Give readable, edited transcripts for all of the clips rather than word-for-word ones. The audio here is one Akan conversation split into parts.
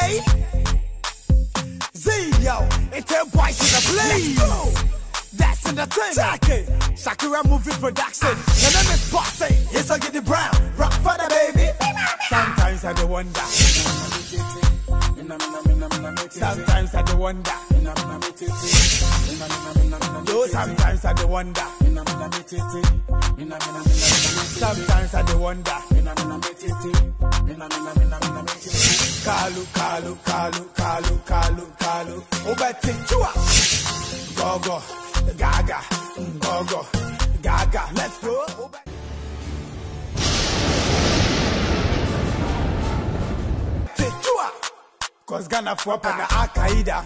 okay? Yo, it's a boys in the place. That's in the thing. Shakira movie production. The name is Bossy. Yes, I get the brown. Rock for the baby. Sometimes I do wonder. Sometimes I do wonder. Yo, sometimes I do wonder. Sometimes I do wonder. Kalu. Obeti chua. Go. Gaga. Go. Gaga. Let's go. Chua. Cause Ghana for na Al-Qaeda.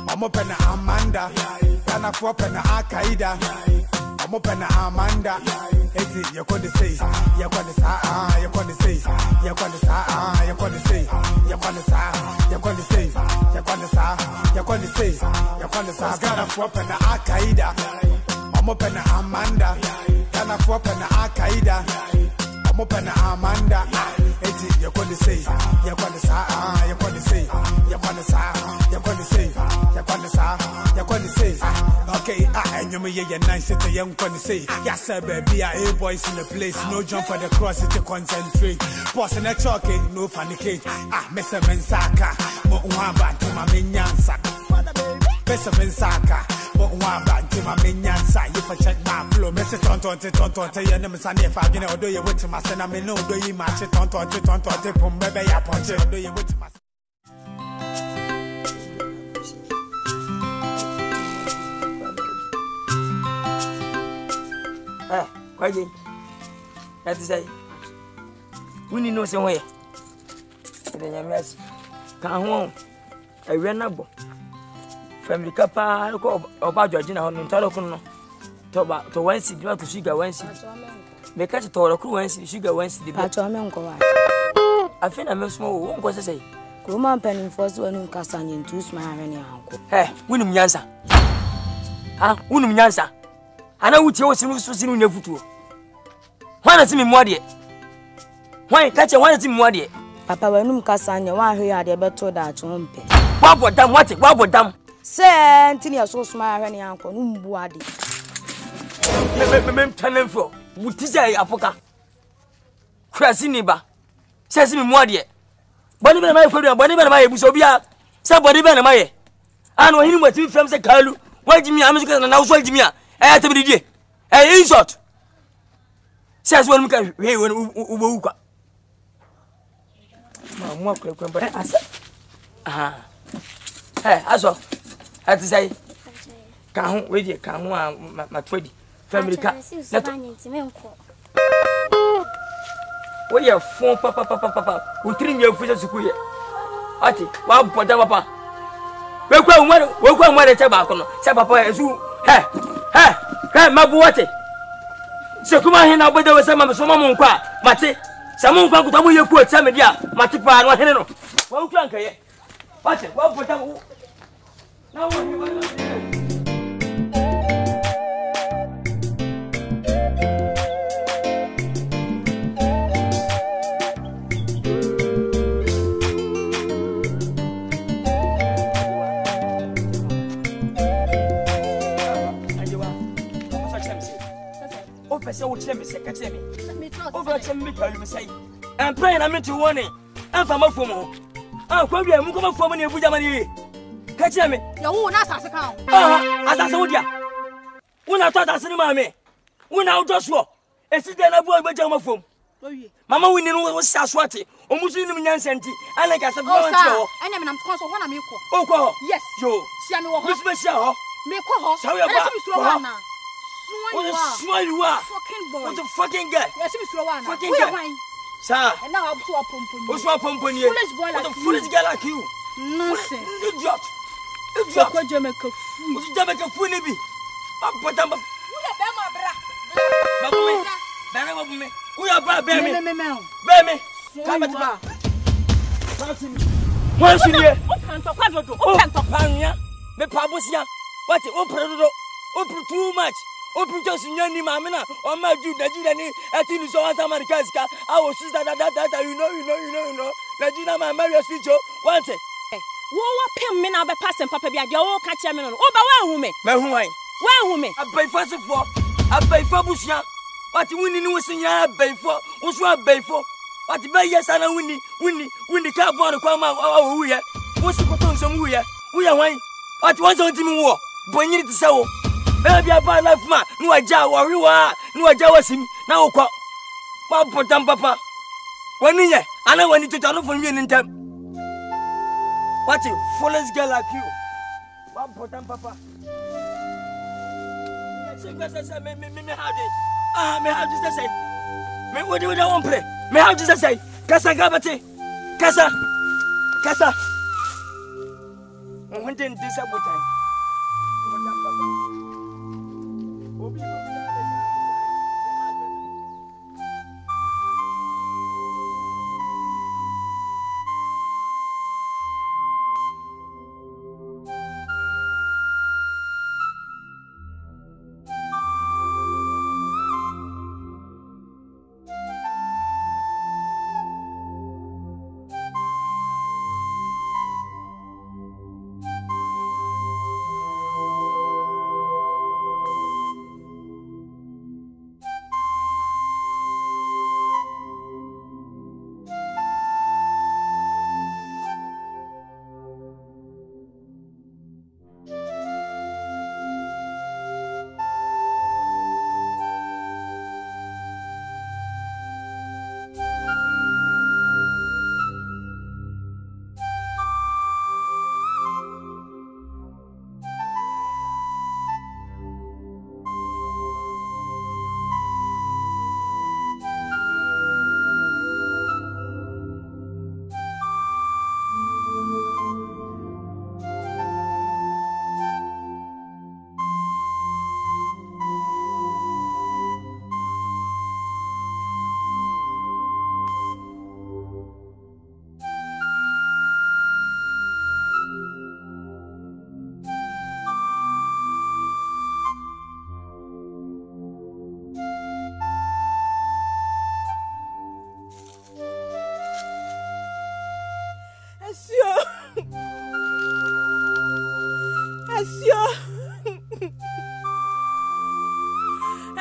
I'm up na Amanda. Ghana for na Al-Qaeda. I'm up na Amanda. Eti you gonna say, you gonna say, you gonna say, you gonna say, you gonna say, you gonna say, you gonna say, you gonna say, you gonna say, you gonna say. Ghana for na Al-Qaeda. I'm up na Amanda. Ghana for na Al-Qaeda. I'm up na Amanda. Eti you gonna say, you gonna say, you gonna say, you gonna say, you gonna say, you gonna say, you gonna say. Okay, and you may hear nice at the young gonna say. Yes, sir, baby, boys in the place. No jump for the cross, it's to concentrate. Boss in the chalky, no funny cake. Mr. Mensaka, but one back to my minion sack. Mr. Mensaka, but one back to my minion sack. If I check my flow, Mr. Tonton, your name is Sunday. If I get out, do you wait to my son? I may know, do you match it? Tonton, maybe I punch it, do you wait to my son? Kwaje, that is say. We need no somewhere. The Yamas can home. I ran up. Family Capa, about Georgina on Talocono. To one seat, to sugar one seat. Make us a total crew and sugar one seat. I think I must small. What was I say? Roman penny first one Cassan in two smile and your uncle. Hey, Winum Yansa. Ah, Winum Yansa. I know what you're supposed to do. Why not see me more dear? Why catch a one see more dear? Papa, when you Cassan, you want here, they better that you won't pay. What would damn what? What would damn? Say, until you're so smile and your uncle, Body. Telling for what is a apoca? Crasiniba says me more dear. But even my father, but even my Busobia, somebody better my. I know him what you from the Kalu. Why Jimmy American and now so Jimmy? I had to be the day. In short, says one can hear when Ubuka. More quick, but I said, hey, as well, I had to say, can't wait, you can't want my 20 family car. We are 4 papa, who train your fishes to queer. Ati, wow, papa. Welcome, what a tobacco, Papa, as you, hey, my boy. So come on here now, but there was some monka, Mate, some monk could you put some media, Matipa, no Heno. One crank, eh? What? What put them? Now, person will tell me, say, over me say, and pray and I meant to warn it. I'm from a form. I'll call you and come from any of Budamani. Catch me, you won't ask us account. As I told you, when I thought I said, Mammy, when I just walk, and sit there, I boy by Jama phone. Mamma, we knew what was Saswati, or Muslim Yansanti, and like I said, and I'm console one of you. Oh, yes, Joe, Samuel, Miss me call her. What you are? Fucking boy. What the fucking guy? Yes, Mr. Fucking guy. Sir. And now I'm so up on you. What's up on you? What a foolish guy like you. Nonsense. Idiot. Idiot. What Jamaica fool? What Jamaica fool be? But I'm a Baby. Who are bad baby? Baby. Come at What's in here? What Pania? The Pabusia. What's it? Open too much. Open just in your mamma, or my Judah, I think so as America. I was that you know. Najina ma Mario Sijo, want it. Wo pem me na be pass papa bia de wo ka che me no. Wo ba wa hu me. Me hu wan. Wa hu me. Abaifo Abaifo busia. What winni ni wosinya abaifo. Wo so abaifo. What be yes ana winni ka bo no kwa ma wo ye. Wo si koto nsem wo ye. Wo ye wan. What won so ntimi wo. Bonyiri ti se wo. Be bia ba life ma. No aja wo rewa. No aja wasim. Na wo kwa. Ba potam papa. Wani ye. Ana wani to no for me ntem. What a foolish girl like you. What important papa? Me how just say. Me what do you want play? Me how just say. Kasa gabate. Kasa. One thing this about time.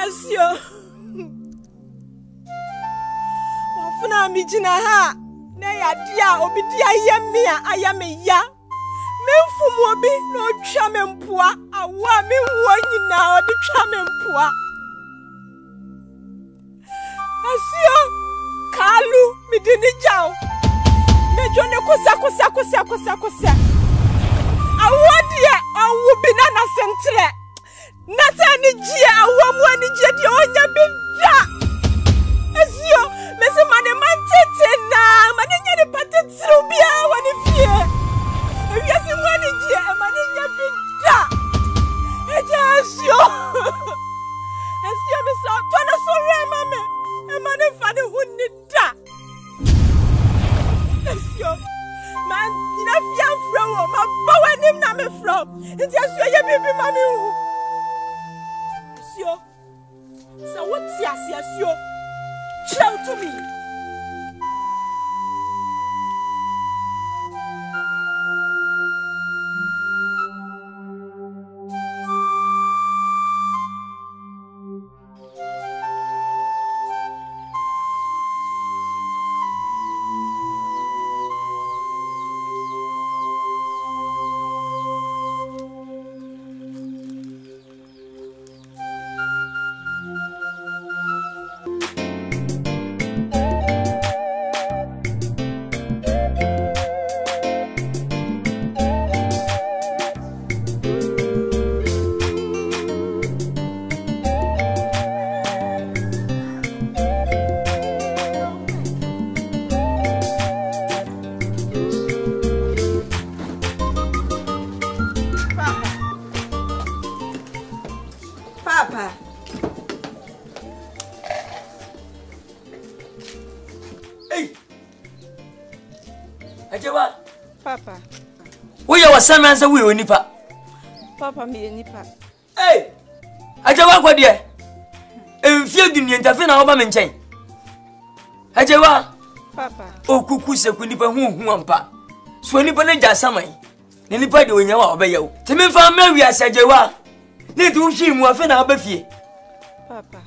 Asio. Wafuna mi jina ha. Na ya dia obi dia yemi a ayame ya. Memfumu obi no twa me mpoa. Awa me wo nyina odi twa me mpoa. Asio. Kalu mi dini jaw. Me jone kosa. Awodia owu bi na sentre. Nasa ni jie awamu ani jie di onya bi da. Asio, mesi mane mantete na mane nya ni patete ubia wani fie. Ewiasi mu ani jie mane nya bi da. Eja asio. Asio mi sa tona so re mame. Mane fa ni hunni da. Asio. Man, ina fia fro wo ma bawa nim na me fro. Nti asio ye bibi mame hu. So what's your show to me? Papa. We are some answer we will nipa. Papa me nipa. Hey! Ajawa kwa die. Enfie dunia ntafina oba menchen. Ajawa, Papa. O kuku se ku nipa hu ampa. So nipa na ja saman. Ni nipa de onya wa obeya wo. Timi fa ma wi asajewa. Ni tu hwi mu afa na abafie. Papa.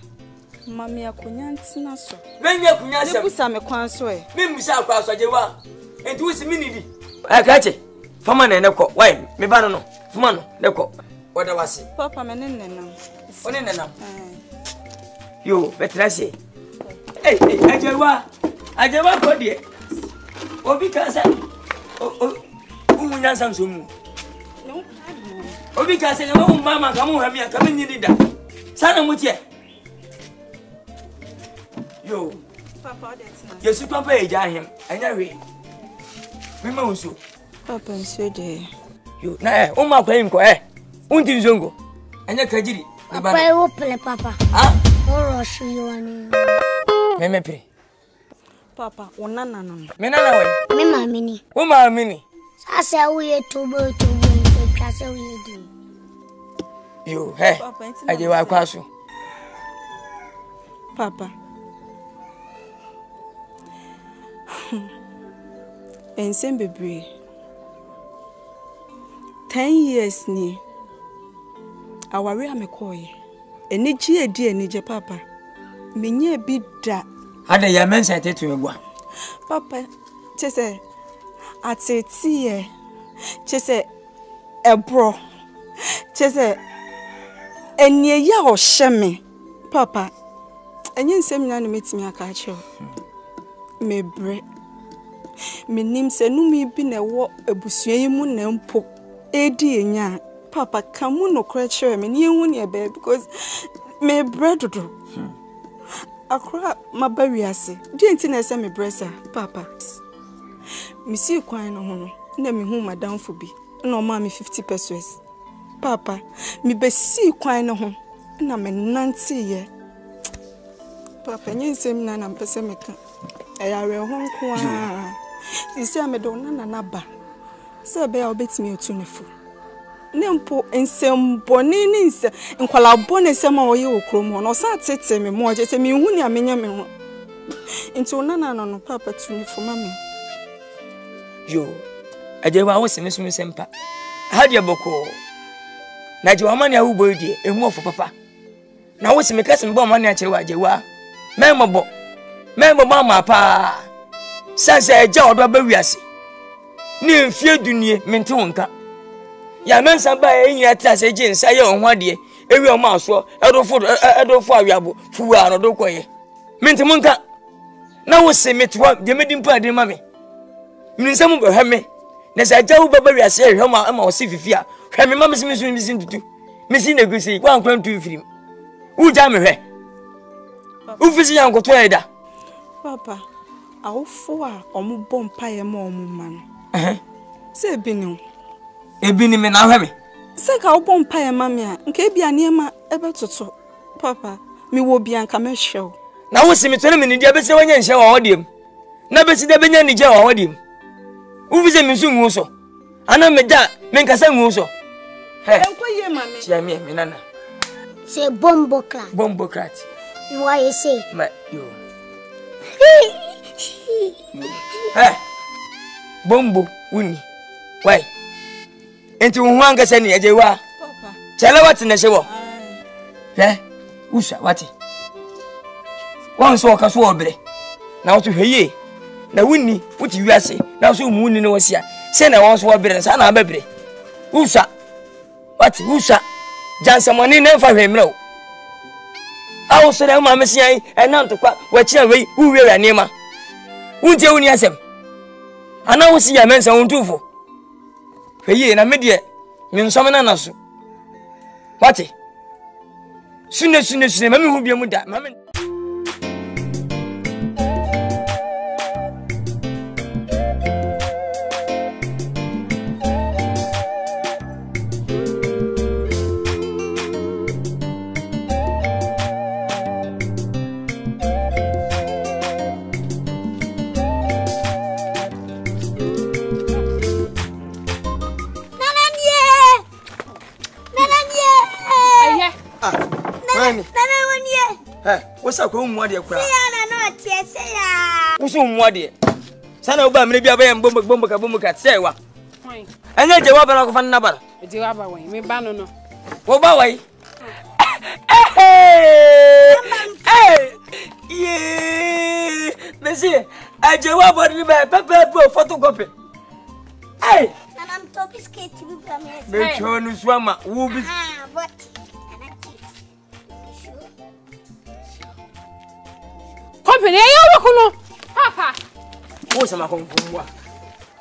Mami akonya ntina so. Menya akunya se. Busa me kwan so e. Me musa akwa asajewa. Enti wo si minidi. Akache. Fama na neko. Why? Me ba no. Fama no. Neko. Wada wasi. Papa me nenam. Oni nenam. Yo, betra se. Hey, ajewa ko die. Obi ka se. Umunya sanso mu. Obi ka se ma mama ka mu hamia ka nyini da. Sana mutie. Yo. Papa that's nice. Yesu papa e ja him. Anya we. Mema unso. Papa nso de. Yo, na o ma kwa nko unti nzongo. Anya kajiri. Papa e wo pele papa. Ah? O rushu yoni. Meme pre. Papa, onana no. Me nana we. Me mami ni. Wo mami ni. Sasa wo ye tubo kase wo ye di. Yo, he. Ajewa kwa so. Papa. Ensem bebre. 10 years ni. Aware amekoye. Eniji edi enije papa. Menye bi da. Ada ya mensa tetu egwa. Papa, chese atetie. Chese ebro. Chese enye ya ohye papa. Enye nsem nya no metimi aka ache. Mebre. Menim se numi bi na wo abusua yi mu na mpo edi enya. Papa kamu no chere me ni ehu ne ebe because me bredodo. Akra mabariase. Di enti na ese me bresa papa. Me si kwan no ho na me hu madam fo bi. Na o ma me 50 pesos. Papa, me be si kwan no ho na me nante ye. Papa nyensem na na mpese me ka. Eyare ho nko a. Isi amedo na na ba. Se be ya obetimi otunefu. Nempo ensemboni ni nse nkwala bone sema oye okrom ho no sa tete me mo je se me hu ni amenya me ho nti onana no papa tunefu mama Yo, ajewa wo seme sumi sempa. Hadi aboko. Na je wamani ahubo die emu ofo papa. Na wo seme kase mbo mani a chewa ajewa. Membo mama pa. Sanse eja odo ba wiase. Ni mfie dunie mente wonka. Ya mensa ba enyi atase jinsa ye onho de ewi o ma so edofo awiabo fuwa no do koye. Mente munka. Na wo seme twa de medimpa de mame. Minsam bo hame na sa jawu baba wiase hwe ma o si fifia hwe me mama simi sun tutu misi na gusi kwa nkwan tu firim u ja me hwe u fisi yan koto eda papa awofo a ombo mpaye ma omuma no se ebini me na hwe me se ka obo mpaye ma me a nka bia ne ma ebetoto papa mi wo bia nka me hwew na wo simi tole me ni dia bese wanya nhye wa hodiem na besi de benya ni je wa hodiem uvize minsu nguso ana meja menkasa nguso he enkoye mame tia me nana Se bombo crat why you say ma yo he bombo uni why enti unwanga sani ajewa papa chala wati na shewo he usha wati wanso okaso obre na wotu heye na wuni wuti wiase na so mu ni no wasia se na won so wobere sa na abere usha wati usha jansamoni na fa hwemra o awo so na ma mesian enanto kwa wachi awei uwe ya nema unje uni asem ana wo si ya mensa untufo heye na medie mi nsome na naso wati sune mami hu bia mu da mami Nana woni what's up with mu ade kura? Ya na no tie se ya. Usu mwadi. Sana uba mne bia ba bombo ka say wa. Anya je wa ba ko fan na bara. Je wa ba wen me ba no. Wo ba wai. Yeah. Monsieur, aje wa ba ni ba papa photocopy. Hey. And I'm talking skate to be from here. Me chonu swama wo bi. Ah, what? Company ya wakuno. Papa. Wo sama konfumwa.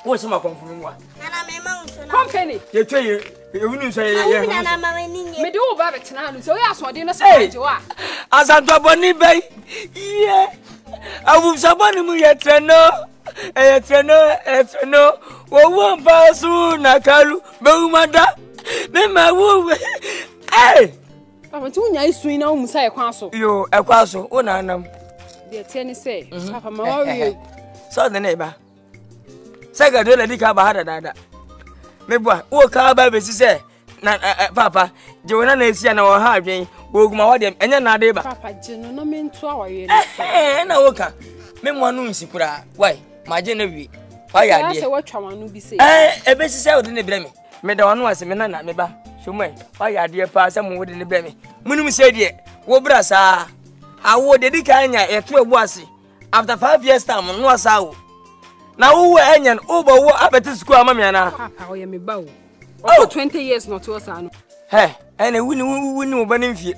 Wo sama konfumwa. Nana me ma unso na. Company. Ye twe ye wunu so ye. Nana mama ni nye. Me de wo ba betena no so ya so de no say je wa. Asante aboni bai. Yeah. Awu sabani mu ye treno. Treno. Wo wo pasu na kalu be umada. Me ma wo. Eh. Papa tu nya isu na wo musa e kwa so. Yo, e kwa so. Wo na anam. De tie ni say. Papa ma wa wi. So de ne ba. Sega do le dika ba hada dada. Me bua, wo ka ba be si say na papa, je wona na esi na wo ha adwen. Wo guma wo de enya na de ba. Papa je no na me ntu awoye ni. Na wo ka. Me mo anu nsikura. Why? Ma je na wi. Wa ya de. Se wo twa wanu bi say. E be si say wo de ne bre me. Me da wanu ase me na me ba. Shomai, wa ya de pa say mo wo de ne bre me. Munum say de wo bra sa. Awo de dika anya e to ebu ase. After 5 years time no asa wo. Na wo enyan obo wo abeti school amamia na. Papa o ye me ba wo. Oh 20 years not to asa no. He, ene wuni wo bani mfie.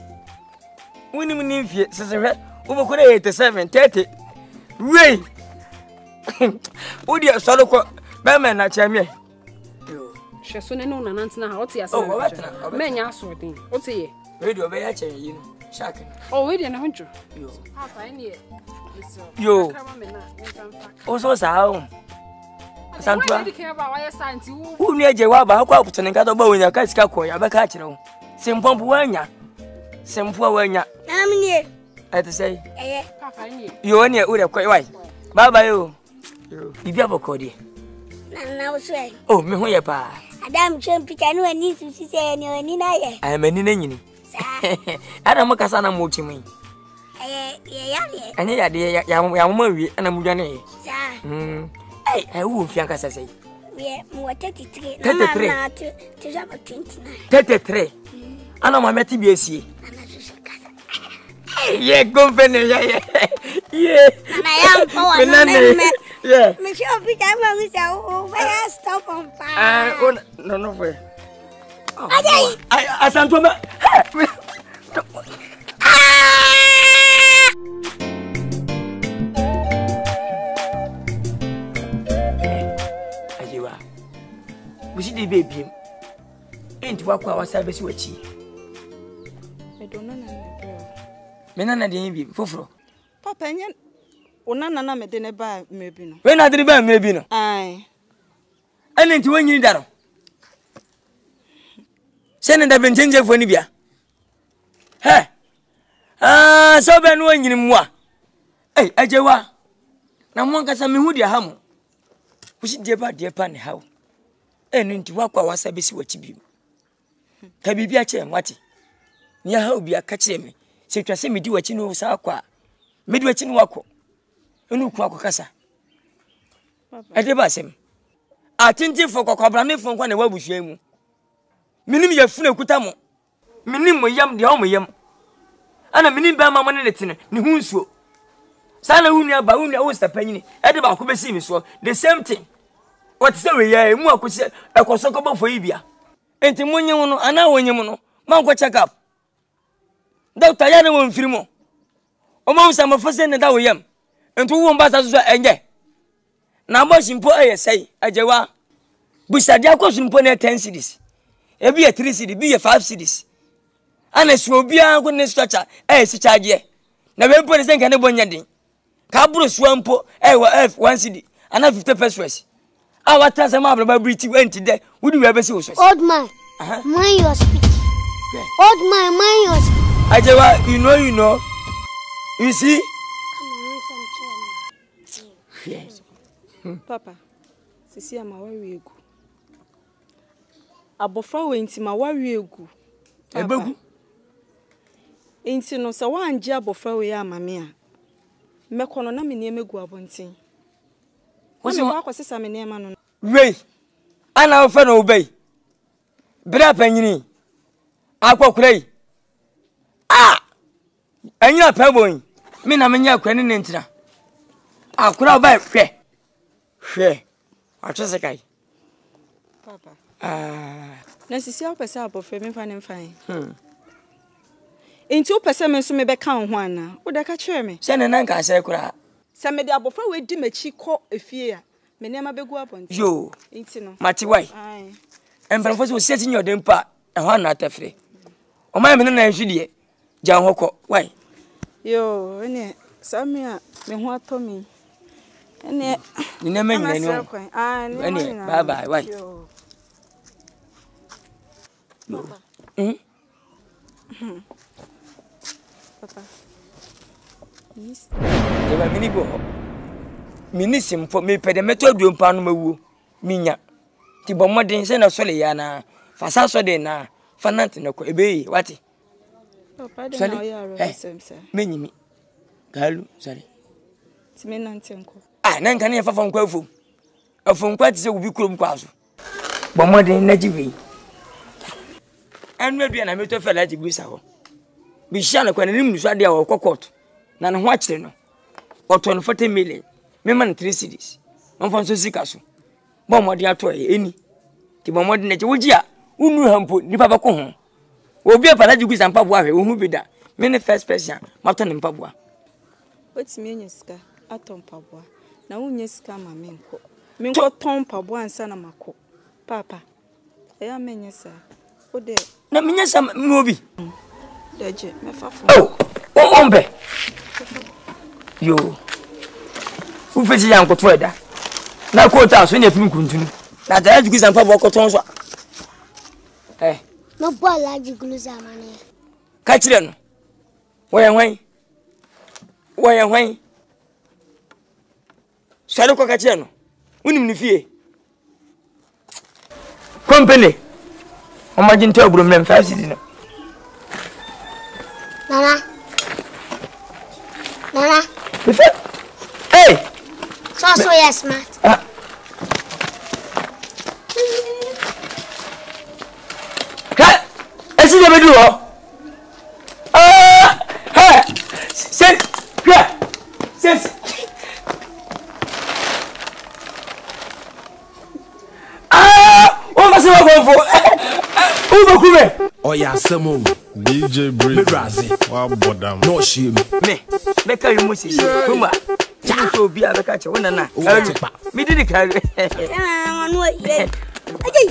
Wuni mu mfie sese hwe. Wo ko 87 30. Wey. Odi so do ko be me na chamie. Yo. Hwe so ne no na nantena ha oti asa. Me nya so din. Oti ye. We do be ya chen yi no. Shark. Oh we dey na honjo. Yo. Papa ene ye. Yo. Oso sao. Asante. Unu eje wa ba kwa putone ka do ba wonya ka sika ko ya ba ka kire wo. Sempompo wanya. Sempo wanya. Nana me nie. Ete sei. Papa ene. Yo ne ure ko wai. Baba yo. Yo. Bibi abokodi. Nana wo so e. Oh, me ho ye pa. Adam champion no ani su si se ni ani na ye. Ai mani na nyini. Ada mo kasa na mo chimi. Anya ya de ya mo wi ana mu dwane. Sa. Ai wo fian kasa sei. We mo 33. 33. Na tu ja 29. 33. Ana mo meti bi esie. Nana su kasa. Ye company ya ye. Ye. Nana ya mpo wa me. Yeah. Me show pita ma mi sa o ba ya stop on pa. No for. Ajay. Asante me. Busi di baby. Enti wakwa wasabe si wachi. Me do nana me bro. Me nana de bi foforo. Papa nyen onana na me de ne ba me bi no. We na de ba me bi no. Ai. Enti wanyi daro. Sene da benjenje fo ni bia. He. So be no wanyi mu a. Ajewa. Na mo nkasa me hu dia ha mo. Busi die pa ne ha. Enti wakwa wasabe si wachi bi. Ka bibia che nwati. Ni ha obi aka che me. Se twase me di wachi no sa akwa. Me di wachi no wako. Enu ku akokasa. Papa. Ede ba sem. Atinti fo kokobra me fo nkwa na wabusua mu. Minim ya funa kuta mo. Minim mo yam de o mo yam. Ana minim ba mama ne tene ne hu nsuo. Sana hu nua ba hu nua wo stapanyini. Ede ba ko besi mi so. The same thing. What say we ya mu akose ekoso ko bofo yibia. Enti monye mu no ana wonye mu no. Man ko check up. Doctor ya ne won firi mo. O ma usa ma fose ne da wo yam. Enti wo mbasa so enje. Na mo simpo ayesai ajewa. Busade akoso mpo na 10 cedis. Ebi ye 3 cedis, bi ye 5 cedis. Ana su obia ko ne structure si charge. Na be mpo ne senka ne bonya din. Ka buru su mpo wa F1 cedi. Ana 50 pesos. Our transfer ba briti went there. Would you ever see us? Old man. Mind your speech. Old man, mind your speech. Ajewa, you know. You see? Yes. Papa, sisi ama wari egu. Abofra we nti ma wari egu. Ebegu. Nti no se wanje abofra we ama me a. Mekono na me niam egu abontin. Wo se wa kwasesa me niam no. Wei. Ana ofa no obey. Bra panyini. Akwakurai. Ah! Anya pabon. Me na menya akwani ne ntina. Akura ba hwe. Hwe. Atwese kai. Papa. Na sisi opese abofre me fa ne mfan. Enti opese me so me be kan ho ana. Wo da ka kire me. Se ne nan ka se kura. Se me de abofre we di machi ko efie a. Me niam abegu abonti. Yo. Enti no. Mati wai. Ai. Embrafo so seti nyode mpa. Ehwa na atafre. O ma me na nhwide. Jan hoko. Wai. Yo, ene samia me ho atomi. Ene ni na me nyina ni o. Ene bye bye. Wai. Papa. Papa. Yes. Eba mini bo. Mini simpo me pede meto aduompa no mawuo. Minya. Ti bomoden se na sole ya na. Fasa so de na. Fanant na ko ebe wati. Papa de na ya ro semse. Menyimi. Galu, sorry. Ti me nante nko. Ah, na nka na fafa nkwa afom. Afom nkwa ti se ubi kurom kwa so. Bomoden na jiwe. Anu adua na meto fela ji gbisa ho. Bi sha na kwa na nim nusu ade a wo kokot. Na ne ho akire no. Oton 40 million. Me man 3 cities. Monfon so sika so. Bomoden ato eni. Ti bomoden na je wogi a unu hampo nipa bako ho. Obi a pala ji gbisa mpaboa hwe ohu bi da. Me ne first person mato ne mpaboa. Otimi enye sika aton mpaboa. Na wonye sika ma me nko. Me nko ton mpaboa ansa na mako. Papa. Eya menye sa. Ode na menye sa me obi. Deje me fafo. Oh, ombe. Yo. Ufeti ya nkoto eda. Na ko ta so ne fimi kuntunu. Na ta ju gisa mpaboa koton so. No bola ji gluza mane. Ka kire no. Woyen hwan. Sare ko ka kire no. Unim ni fie. Company. Omagin to aburo mem 5 cedi no. Nana. Hey. So yes, smart. Esi de bedu ho. Sen. O ma se wa gonfo. O ba kume. Oya Samu. DJ Brazy. Wa bodam. No shame. Me ka you musi. Kuma. So bi abeka che wona na. Me didi ka. Anu ye. Ajay.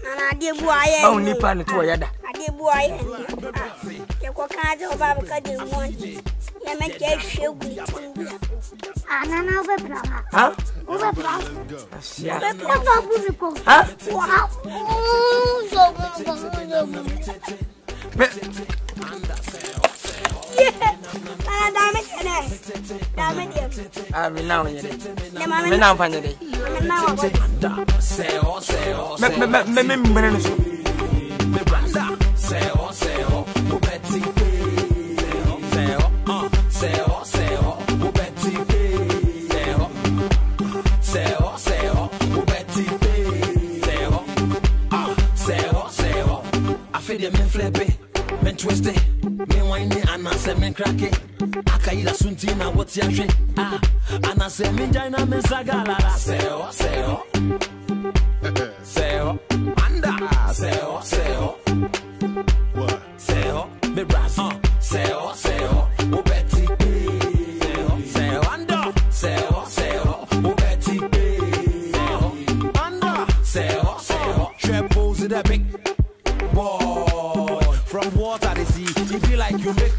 Nana de buaye. Oh nipa ne to yada. Ade buaye. Ye ko ka je oba ka de won. Ye me ke hwegu. Nana obe brava. Ha? Obe brava. Ya. Obe brava buliko. Ha? Wow. Me now ye. Me now fanya dey. Men twist it, men whine it, and I say men crack it. Akaida suntina, what's your shit? And I say men jaina men sagala. Seo, anda, seo, what? Seo, me brass, seo, ubeti, seo, anda, seo, ubeti, anda, seo, triples in the big boy. From water they see, it be like you make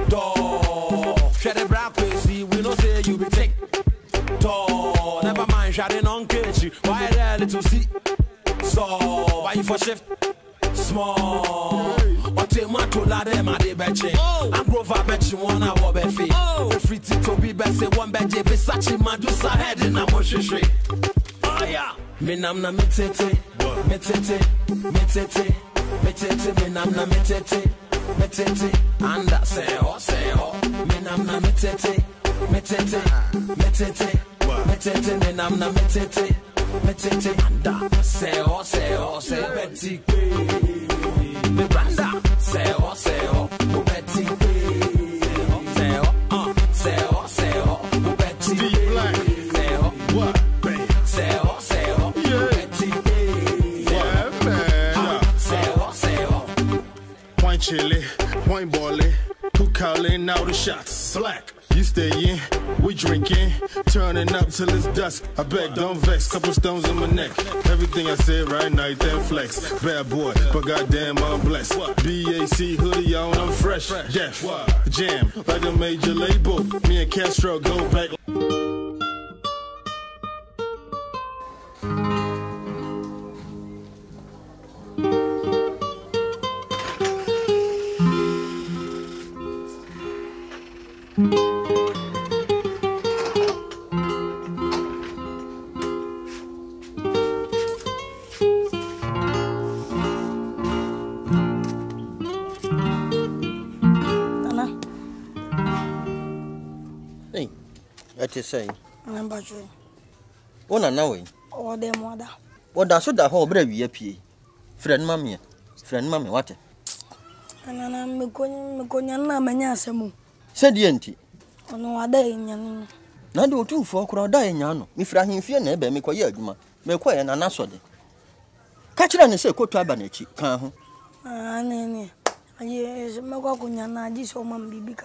door. Share the brown crazy, we don't say you be take door. Never mind, shouting on catch you. Why there little see? So why you for shift? Small. What they want to lie them at the bench. I'm grove I bet you wanna walk back feet. Free to be best say one bench if it's such a Madusa head in a motion street. Oh yeah. Me nam na metete. Metete, me nam na metete. anda say oh, me nam na metete, metete, me nam na metete, anda say oh, Betty, me branda say oh, Betty, say oh, Betty, black, say oh, what, say oh, Betty, yeah, man, say oh, point chili, point boiling, who calling out the shots? Black, you stay in, we drinking, turning up till it's dusk. I beg, don't vex, couple stones in my neck. Everything I said right now, then flex. Bad boy, but goddamn I'm blessed. BAC hoodie on, I'm fresh. Def, jam, like a major label. Me and Castro go back. Say, I'm battery. One another. Or them mother. What does that whole brave appear? Friend mammy, what? And I'm going to Manyasamo. Said the auntie. Oh, no, a day in Yan. Now do 2 for crowd dying, Yano. Me frahim fear never make a yagma, make way and an answer. Catch it and say, Coat Tabernacle, can't. Ah, Nanny. Yes, Magokunyana, this woman be big.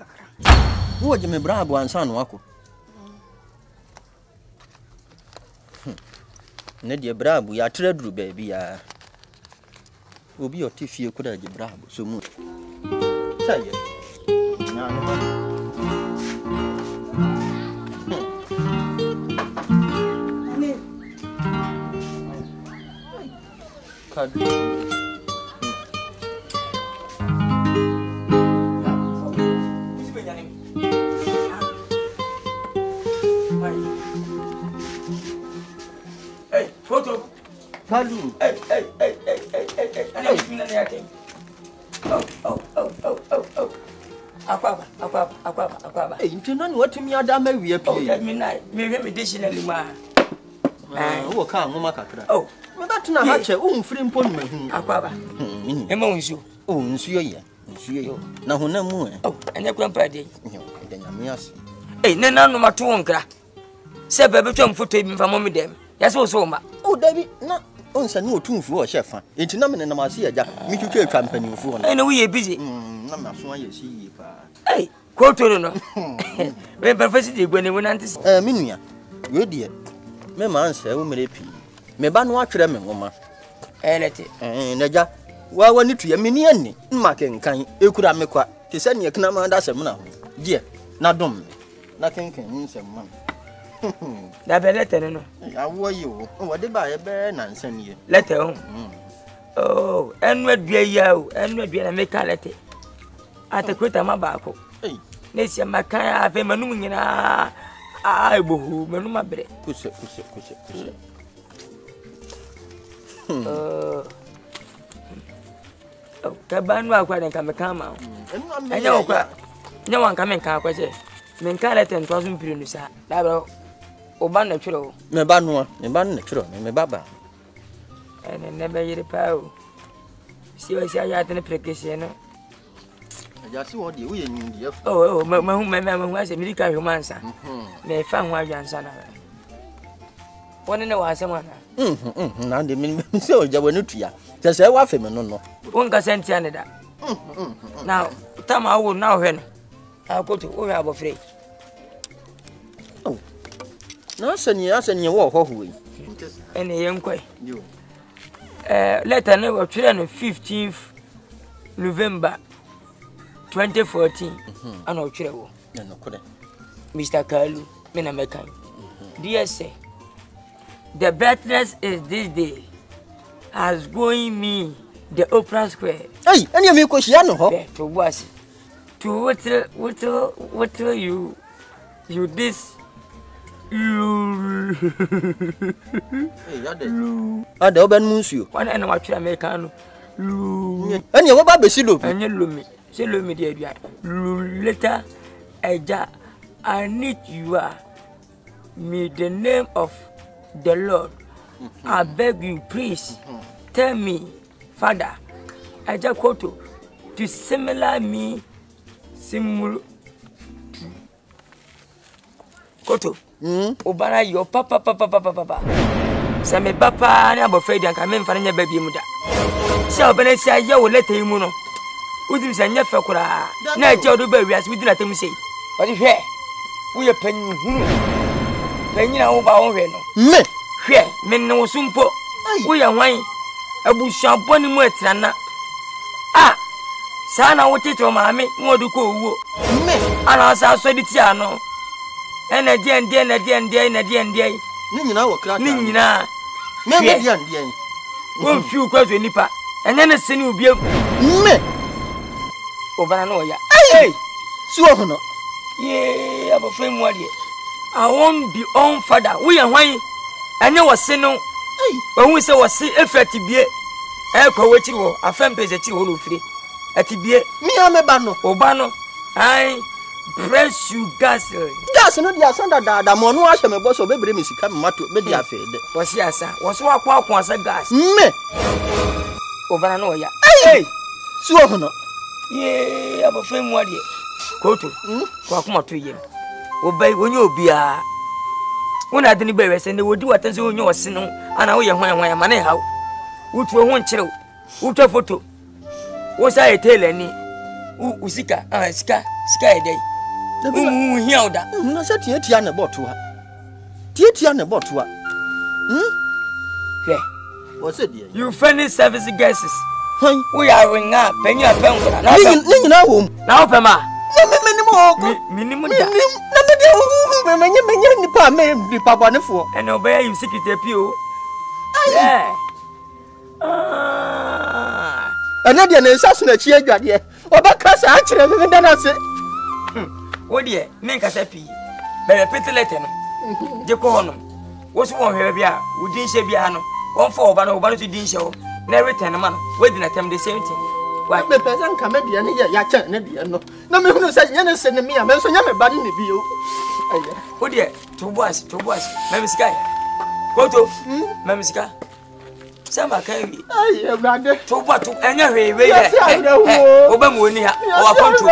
What you may bravo and son wako. Nedia brabo, ya treadru baby, ya. Will be your tiff, you could have the brabo so much. Say it. Hey, photo. Kalu. Hey. Oh. Aquaba. Hey, you know what to me, Adam, we appear. Oh, that midnight. Maybe medicinally, ma. Oh, come, Macatra. Oh, that's not hatch a own free appointment. Aquaba. Amongst you. Oh, monsieur, now, no more. Oh, and your grandpa day. Then I'm yes. Hey, none of my 2 uncra. Say, baby, Tom for taking from mommy them. Yes, also, ma. Oh, David, not on no 2 for a chef. It's not in the Marcia, me to take company for. I know we are busy. I'm not sure you see. Hey, quote to no. When Professor when they went to Minia, you dear. Me man say, who may be. Me ban watch them, woman. And Naja, well, when you to a minion, Marking can you could have me quite to send your knama and that's a man. Dear, not dumb. Nothing can use a man. That be letter, no. I were you. What did buy a bear and send you? Letter. Oh, and what be a yow, and what be a make a letter. At the quit my back. Nation, my kind of a manumina. I boo, Manuma bread. Push. Oh, Cabana, quite and come out. I know, no one coming, can't say. Mencalet and 1,000 prunes, Dabo, Oban natural. Me banwa, me baba. And I never hear a pow. See, I say I had an application. I just want you in India. Oh, my mamma was a medical romancer. May find one young son. One in a while, someone. Now the minimum so Javanutria. Just a waffle, no. One can send Canada. Now, Tom, I will now when I'll go to Urabo Free. Oh, no, send you walk away. And a young quay. You letter number 15th November 2014. I know Trevo. Mr. Kalu, Menamekan. Dear say, the brightness is this day has going me the Opera Square. Hey, and you make Oceano to was to what you this you the open monsieur. One and what you American. And you were Babesilo, and you love me. Say lo me dey dua. Later eja I need you me the name of the Lord. I beg you please tell me Father eja koto to similar me simul koto obara yo papa se me papa na abofra dia ka me mfa nya ba bi mu da se obana sia ye wo leta yi mu no udim se nya fe kura na eje odo ba wiase udina tem sei odi hwe wo ye panyin hunu panyina wo ba wo hwe no me hwe me ne wo sumpo wo ye hwan abusuabo ni mu atirana sana wo tete maame wo du ko wo me ana sa so di ti ano ena die ni nyina wo kra ni nyina me die wo fiu kwa zo nipa enya ne seni obiem me obana no ya hey si wo hono ye abofra mu ade I won't be on father we yan hwan enya wo se no wo hu se wo se efati bie kwa wo chiri wo afam pese chiri wo no fire atibie mi ameba no oba no ai press you gas no dia sanda da mo no ahye me boso bebre me sika me mato be dia fe de wo si asa wo so akwa asa gas me oba no ya hey si wo hono ye abofra mu ade koto kwa kuma to yem obai wonye obia wona de ni ba wese ne wodi watanse wonye wose no ana wo ye hwan ma ne hawo wutuo ho nkyere wutwa foto wo sa etele ni usika sika edai hia oda na se tie na boto ha tie na boto ha wo se die you finish service guests we are ring up penya penga na ni nyina wo na wo pema minimum da na me de menya nipa me nipa bonefo ene obey you secret apio ana dia na nsaso na chi adwade obaka sa akire me da na se wo de me nkasa pi be petelete no je ko hono wo so won hwe bia wo din hye bia no won fa oba no so din hye wo na everything man we di na tem the same thing why me person ka me dia ne ya cha ne dia no na me hunu sa nya na se ne me ya me so nya me ba ne bi o aya wo de to boas me misika koto me misika sama kai ai brade to ba to enya hwe we ye oba mu oni ha o akonto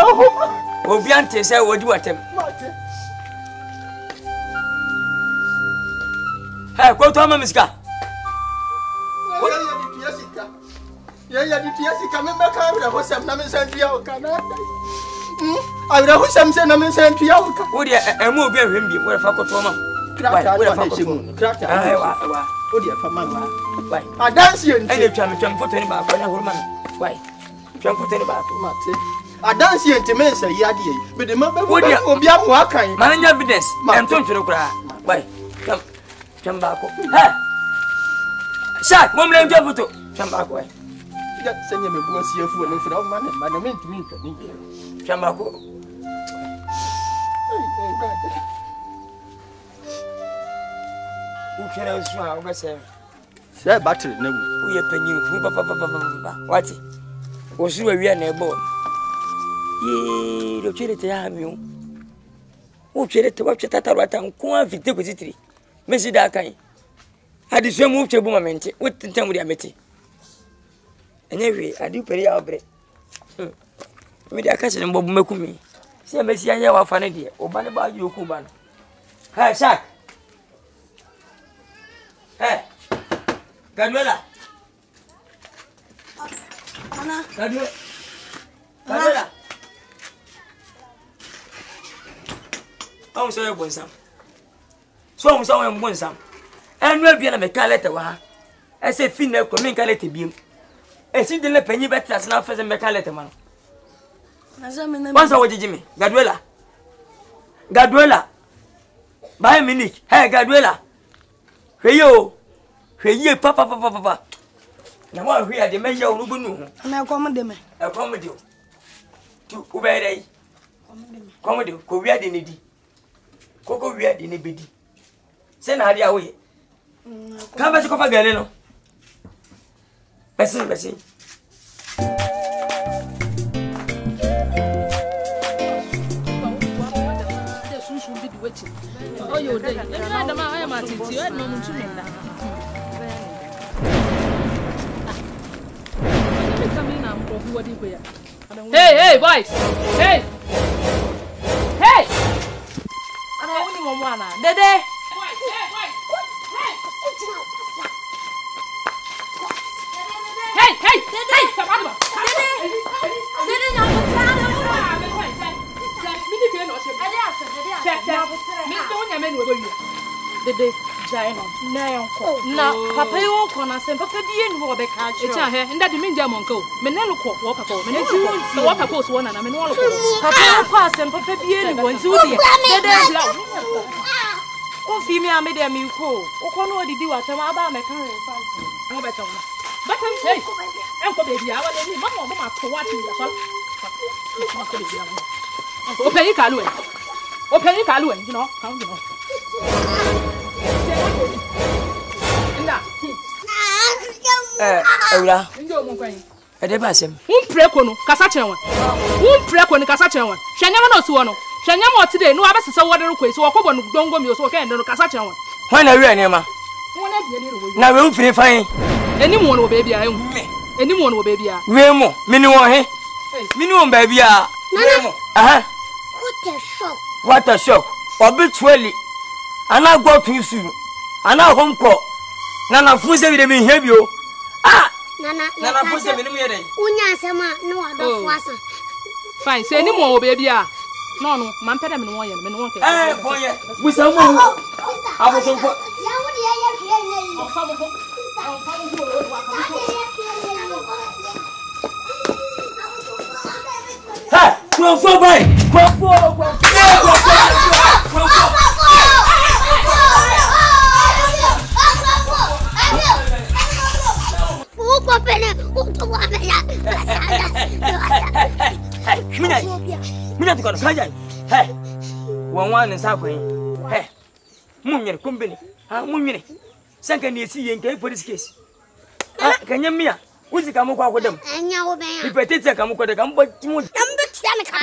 obi ante say wodi watem ha koto ama misika ya di tiasika me meka awra hosam na me santia o kana awra hosam se na me santia o ka wodi emu obi ahwem bi wo fa koto ma wo fa koto ai wa odi afa mama why adansi enti ene twam foto ni ba ba na horma why twam foto ni ba to mate adansi enti me nsa yi ade yi be de ma be obi amu akan mananya evidence em to ntwere kura why twam ba ko ha shak mom le twam foto twam ba ko why ya senye me buo sie fu no fura o ma na me ntumi ntwa ni twam ba ko ukere nsu a obese se battery na wu ye panyin hu papa wati osuru awia na ebo ye lo chere te ha mi o chere te wa cheta tarwata nko avite ko titiri mesi da kan adi so mu chebu mamente wetintam ri amete enye hwe adi pere ya obre mi da ka se mbo bu makumi se mesi anya wa fa ne de oba ne ba yoku ba no ha shak hey Gaduela ana Gaduela on so yebonsam so on so yebonsam enu abia na meka leta wa ha ese fi na ko meka leta biem esi de le panyi betra na fese meka leta man na za me na wansa wojijimi Gaduela by minute hey Gaduela hweye papa na wa hwe ade me ya onubu nu na komde me komde tu ubere komde ko wi ade ne di koko wi ade ne bedi se na ade awoye ka ba se ko fa gale no besi Oh, you're there. I am at it. You had no much. Hey, boys! Hey! Hey! And I only want one. Dede! Hey! Dede, Jaino, now, Papa, you won't come and send Papa Dean or the country. And that means Jamonco, Menelo, walk up, the water post one, and I'm in all of Papa pass and Papa Dean went to the oh, female made a meal call. Oh, what did you at about my current something? No better. But I'm saying, Uncle Baby, I want to be Mamma for watching the clock. Okay, Kalu. Okay, Kalu, you know, count you know. Ewura. Ede ba sem. Preko no kasa chenwa. Preko ni kasa chenwa. Hwanyama no so no. Hwanyama otide no abesese wode rukoi so wakobo no dongo mi so wo kan de no kasa chenwa. Hwan na wi anema. Wona bia ni ro. Na we mfiri fan. Eni mo no baby a ehu. Eni mo no baby a. We mo, mini wo he. Mini wo baby a. We mo. Aha. What a shock. Obitually. Ana go to you. Ana homko. Nana funse bi de mi hebio. Ah. Nana funse bi ni mu yede. Unya asema no ado fuasa. Fine, say ni mo baby a. No, man peda me no yen, me no won ke. Boye. We say mo. Abo so ko. Ya wo de ya hwe yen. O fa mo ko. Hey, Kwafo boy. Kwafo. Mina to kono kaja. Hey. Wan nsa kwen. Hey. Munye kumbeni. Ha munye. Sanka ne esi yenke police case. Ah, kanya mia. Uzi ka mukwa kodem. Anya wo ben. Ipetete ka mukwa de ka mbo timu. Ambe tia me ka.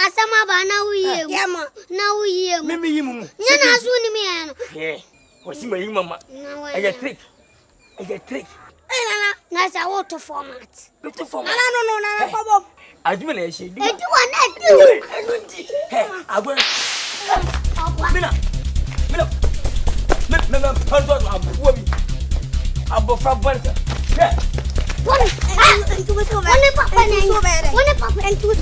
Asama ba na uye. Yama. Na uye. Mimi yimu. Nya na azu ni me ya no. Eh. Wasi ma yimu mama. Aya trick. Na sa water format. Water format. No, Bob. Aduma na she. E do one do. Hey, agora. Mina. Me pando abuo bi. Abofra bonta. Hey. One papa and two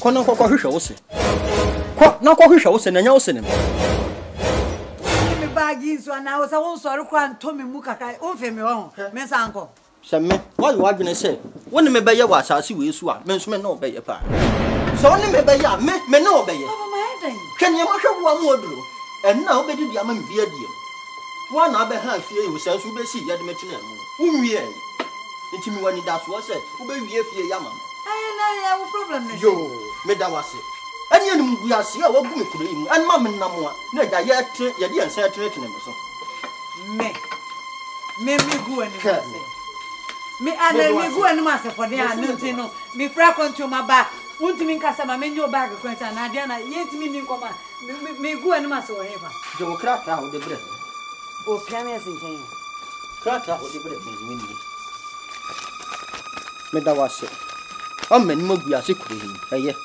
Kono kwa hwehwe wo se. Kwa na kwa hwehwe wo se na nya wo se ne. Me bagi so na wo sa won sori kwa ntomi mu kaka o fe me ho. Me sanko. Semme, why you adwene se? Woni me be ye wa asase we su a, me nso me no be ye pa. So woni me be ye a, me no be ye. Baba ma hedan. Kenya ma hwe wo mu oduro. En na wo be di ama me bia die. Wa na be ha fie wo se so be si ye de me tene mu. Unwie. Nti mi wani da so se, wo be wie fie ya mama. Ya wo problem ne. Yo, me da wase. Ani anu mgu ase a wagu me kuro imu. An ma me namo a na ja ye tre ye de ansa tre tene me so. Me gu ani wase. Me ana me gu ani wase for dey anu tin no. Me fra kontu ma ba. Untimi nkasa ma menjo bag kwenta na dia na yetimi ni nkoma. Me gu ani wase wo hefa. Demokrata ho de bre. O piano sinken. Krata ho de bre me ni. Me da wase. Amma ni magu ase kuro imu. Eye.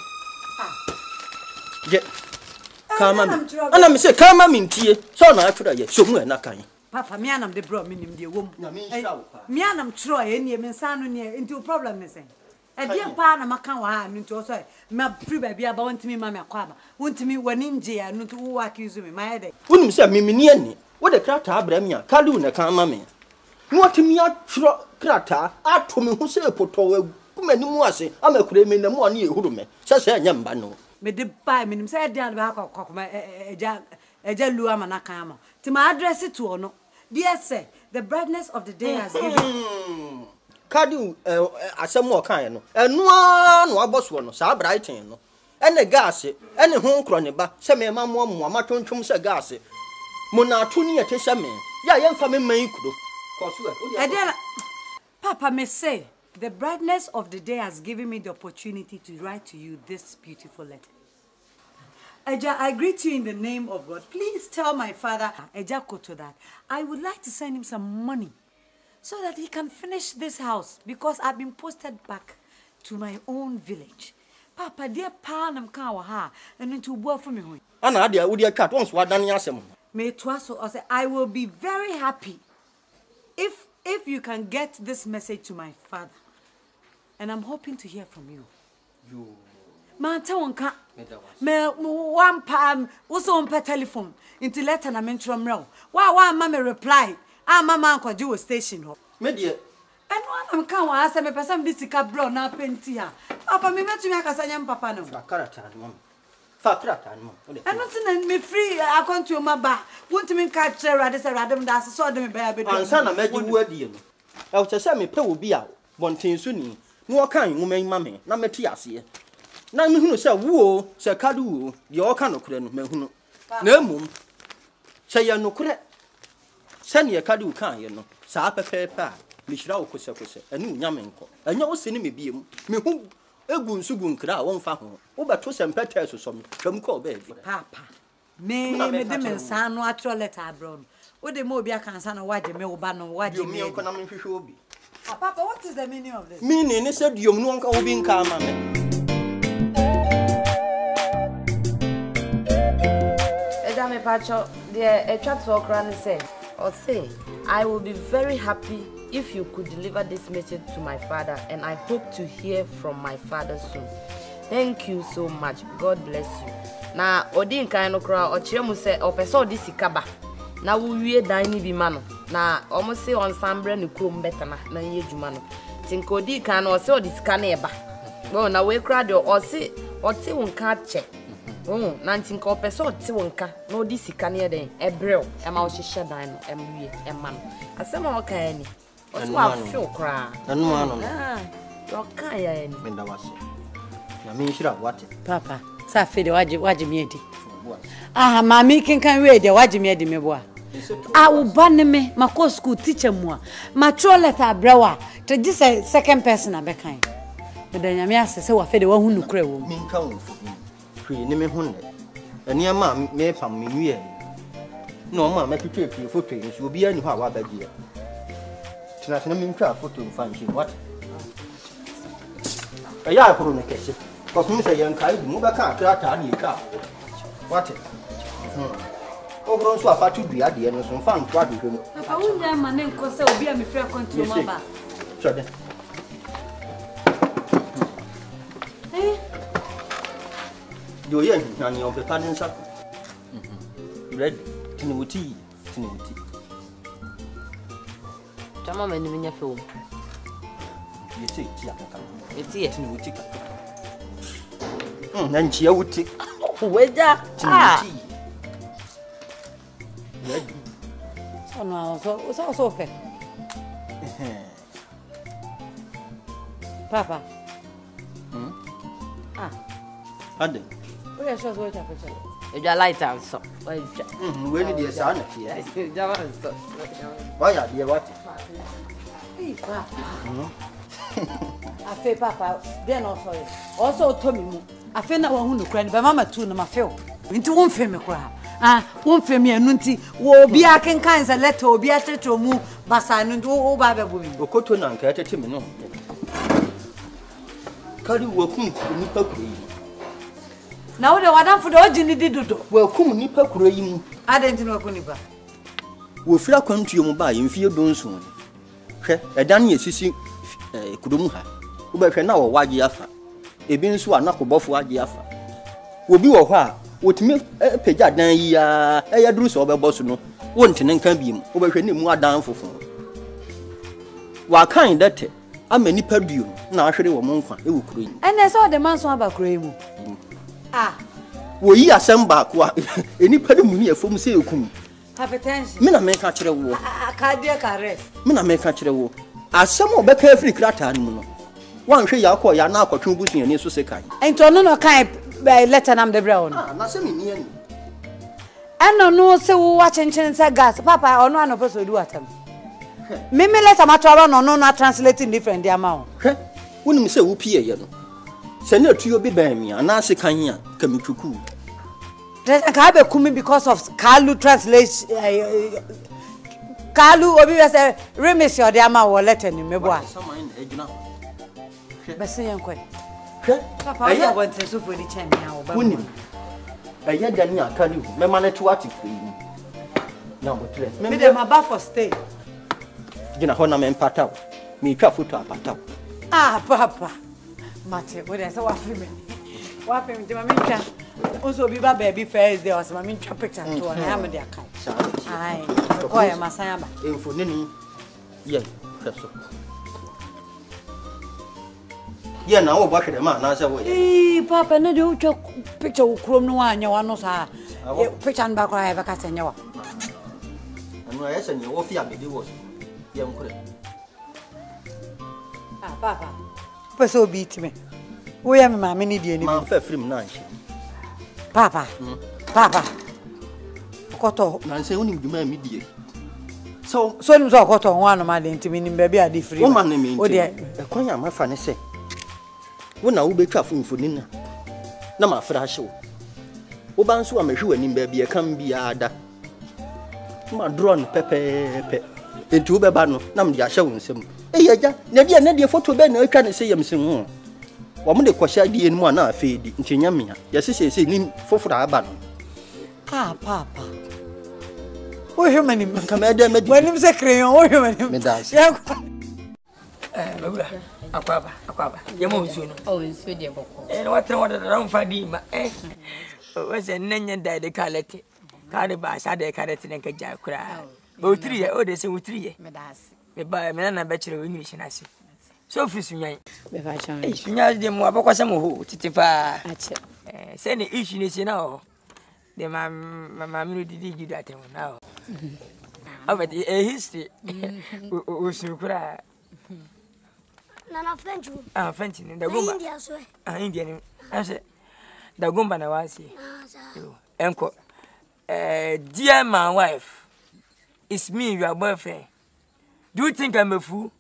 Je. Kama mi. Ana mi se kama mi ntie. So na atwura ye. So mu na kan. Papa me anam de bro me nim de wom. Na me nshira wo pa. Me anam tro ye ne me nsanu ne nti problem ne sen. E de pa na maka wa ha nti o so me free ba bia ba wontimi ma me akwa ba. Wontimi wani nje ya nti wo accuse me my head. Unim se me ni ani. Wo de krata abra mi a. Kalu na kan ma me. No atimi atro krata ato me ho se poto kuma ni mu ase amakure me na mu ani ehuru me sese anya mba no me de ba me nim say dia ba kokoma eja lu ama na kan ama ti ma address it to no dear sir the brightness of the day has given kadi asem o kan no eno no aboso no sa brighten no ene gas ene ho nkro ne ba se me ma mo amatontwom se gas mo na ato ni ete se me ya yemfa me man kudo Papa may say the brightness of the day has given me the opportunity to write to you this beautiful letter. Eja, I greet you in the name of God. Please tell my father, Eja Koto, that I would like to send him some money so that he can finish this house because I've been posted back to my own village. Papa, dear Panam Kawaha, and into work for me. Anna, dear, would you cut once what done yasem? May twaso or say, I will be very happy if you can get this message to my father. And I'm hoping to hear from you. You. Man, tell one cat. Me one palm also on per telephone into letter na mentrum row. Why mama reply? Mama uncle do station ho. Me dear. And one am kan wa asa me person bi sika bro na penti ha. Papa me metumi akasa nyam papa no. Fakarata no. Fakarata no. And nothing me free account to my ba. Won't me catch rade say rade da so dem be abedu. Ansa na meji wu adie no. E wo chese me pe obi a bonten so ni. No kan nwoma ma me na meti ase. Na me hunu se wo se kadu wo de o kan nokure no me hunu. Na emum se ye nokure. Se ne kadu kan ye no. Sa pepepe a me hira wo kose enu nyame nko. Anya wo se ni me biem. Me hu egu nsugu nkra wo mfa ho. Wo beto se mpete so me. Twam ko ba bi. Papa. Me de me nsa no atro letter abroad. Wo de mo obi akansa na waje me wo ba no waje me. Me nko na me hwehwe obi. Papa, what is the meaning of this? Meaning, they said you no nka obi nka ama me. Edame Pacho, the chat for Kran say, or say, I will be very happy if you could deliver this message to my father, and I hope to hear from my father soon. Thank you so much. God bless you. Na odi nka no kra o kire mu se o pese odi sikaba. Na wo wie dan ni bi ma no. Na omo se on sambre ne krom betana na ye djuma no. Tinkodi kan no se odi sika na eba. Wo na we kra de o se o ti wonka che. Na tinka o pese o ti wonka na odi sika na den ebrel e ma o hihye dan no emwie e ma no. Asema o kan ni. O se wa feel kra. Anu ano. Yo kan ya ni. Menda wase. Na me hira wate. Papa, sa fe de waje me edi. Mami kan we de waje me edi me boa. Wo ba ne me mako school teacher mu a ma tro letter abrawa to this second person abekan me da nyame asese wa fe de wa hunu kra wo mi nka wo free ni me hunne eni ama me pam me nwie na o ma metwetwe pie photo yi so obi ani ho a wa bagie tina me ntwa photo mfa nchi what ya akoro ne kese ko mi se yan kai du mo ba ka ata ni ka what Ogron so afatu dua de no so mfa nto adehwe mu. Papa wunya ma ne nko se obi a me frɛ control maba. So de. Do ye na ni on pepa den sa. Ready. Tini wuti. Chama me ni nya fe wo. Ye sei ti akaka. Eti ye tini wuti. Na nchia wuti. Weja. Oh no, so okay. Papa. Ade. We are sure what happened. You light out so. We need the sun here. So. Why are you what? Hey, Papa. I feel Papa, then also. Also told me. I feel na won hu no mama tu na ma feel. Nti won fe me kra. Won fe me anu nti wo obi akenkan se letter obi ateto mu basa no nti wo ba bebo mi. Okoto na nka atete me no. Kari wo kum nipa kuro yi. Na wo de wadanfo de oji ni didodo. Wo kum nipa kuro yi mu. Adenti no ko nipa. Wo fira kwantuo mu ba yemfie donso ni. Hwe edan ye sisi kudomu ha. Wo ba hwe na wo waje afa. Ebi nso anakobofo waje afa. Obi wo hɔ a wotimi pagya dan yi a ɛyɛ duru so obɛbɔ so no wonte ne nka biem obɛhwɛ ne mu adan fofo Wa kan that ama nipa duo na ahwere wo monkwa e wo kuro yi. Ene so the man so aba kuro yi mu. Wo yi asem ba ko a enipa de mu ni afom se ekum. Hypertension. Me na me ka kire wo. Cardiac arrest. Me na me ka kire wo. Asem obeka afri krata no no. Wan hwe ya ko ya na akotwe busu ani so se kan. Ento no kan letter nam de bra ono. Na se me ni ani. Eno no se wo wa chenchen se gas. Papa ono anopo so du atam. Me letter ma travel no translating different the amount. Hwe. Wonim se wo pie ye no. Se na tuyo bi ban mi ana se kan ya kamituku. Ka be kumi because of Kalu translation. Kalu obi we say remis your the amount wo letter ni mebo a. Bese yen kwai. Papa ya want so for the chain ya wo ba. Wonim. Aya dani akani hu. Me manage to article yi. Na mo tre. Me dem aba for stay. Gina ho na me mpataw. Me twa photo apataw. Papa. Mate, what I say wa fi me. Wa fi me de mama twa. Also bi ba baby first day was mama twa picture to na am de Akan. Ai. Ko ya masanya ba. Info nini. Ye, so. Ye na wo ba hwede ma na se wo ye. Papa na de wo twa picture wo krom no anya wa no sa. Picture ba kwa ya ba ka senya wa. Anu ya se ni wo fi abedi wo. Ye nkure. Papa. Pese obi itime. Wo ya me mama ni die ni. Ma fa frim na anchi. Papa. Papa. Koto. Na se woni djuma mi die. So nim so koto ho anu ma de ntimi ni ba bi ade free. Wo ma na me ntimi. E kwanya ma fa ne se. Wo na wo betwa funfoni na. Na ma fra hye wo. Wo ba nso amehwe wani ba bi e kam bi ada. Ma drone pepepe. Enti wo beba no na me dia hye wo nsem. Eyaja na dia photo be na atwa ne se yam sen ho. Wo mo de kwahya die ni mu na afedi nkyenya mia. Ya sese ni foforo aba no. Papa. Wo human ni kama da me. Wani se crayon wo human. Me das. Babura. Akwaba. Yemo nsu no. Oh, nsu de boko. No watra wada ran fadi ma. We se nanya da de kalete. Ka de ba sa de kalete ne ka ja kura. Ba utri ye o de se utri ye. Me das. Me ba me na ba kire English na se. So fi sunyan. Be fa chan. Sunyan de mo abakwasa mo ho titipa. Ache. Se ne issue ne se na ho. De ma mi didi gidu atem na ho. But a history. Usukura. Nana French. French in the Gumba. India, so. Indian. I said, the Gumba na was here. Uncle, dear my wife, it's me, your boyfriend. Do you think I'm a fool?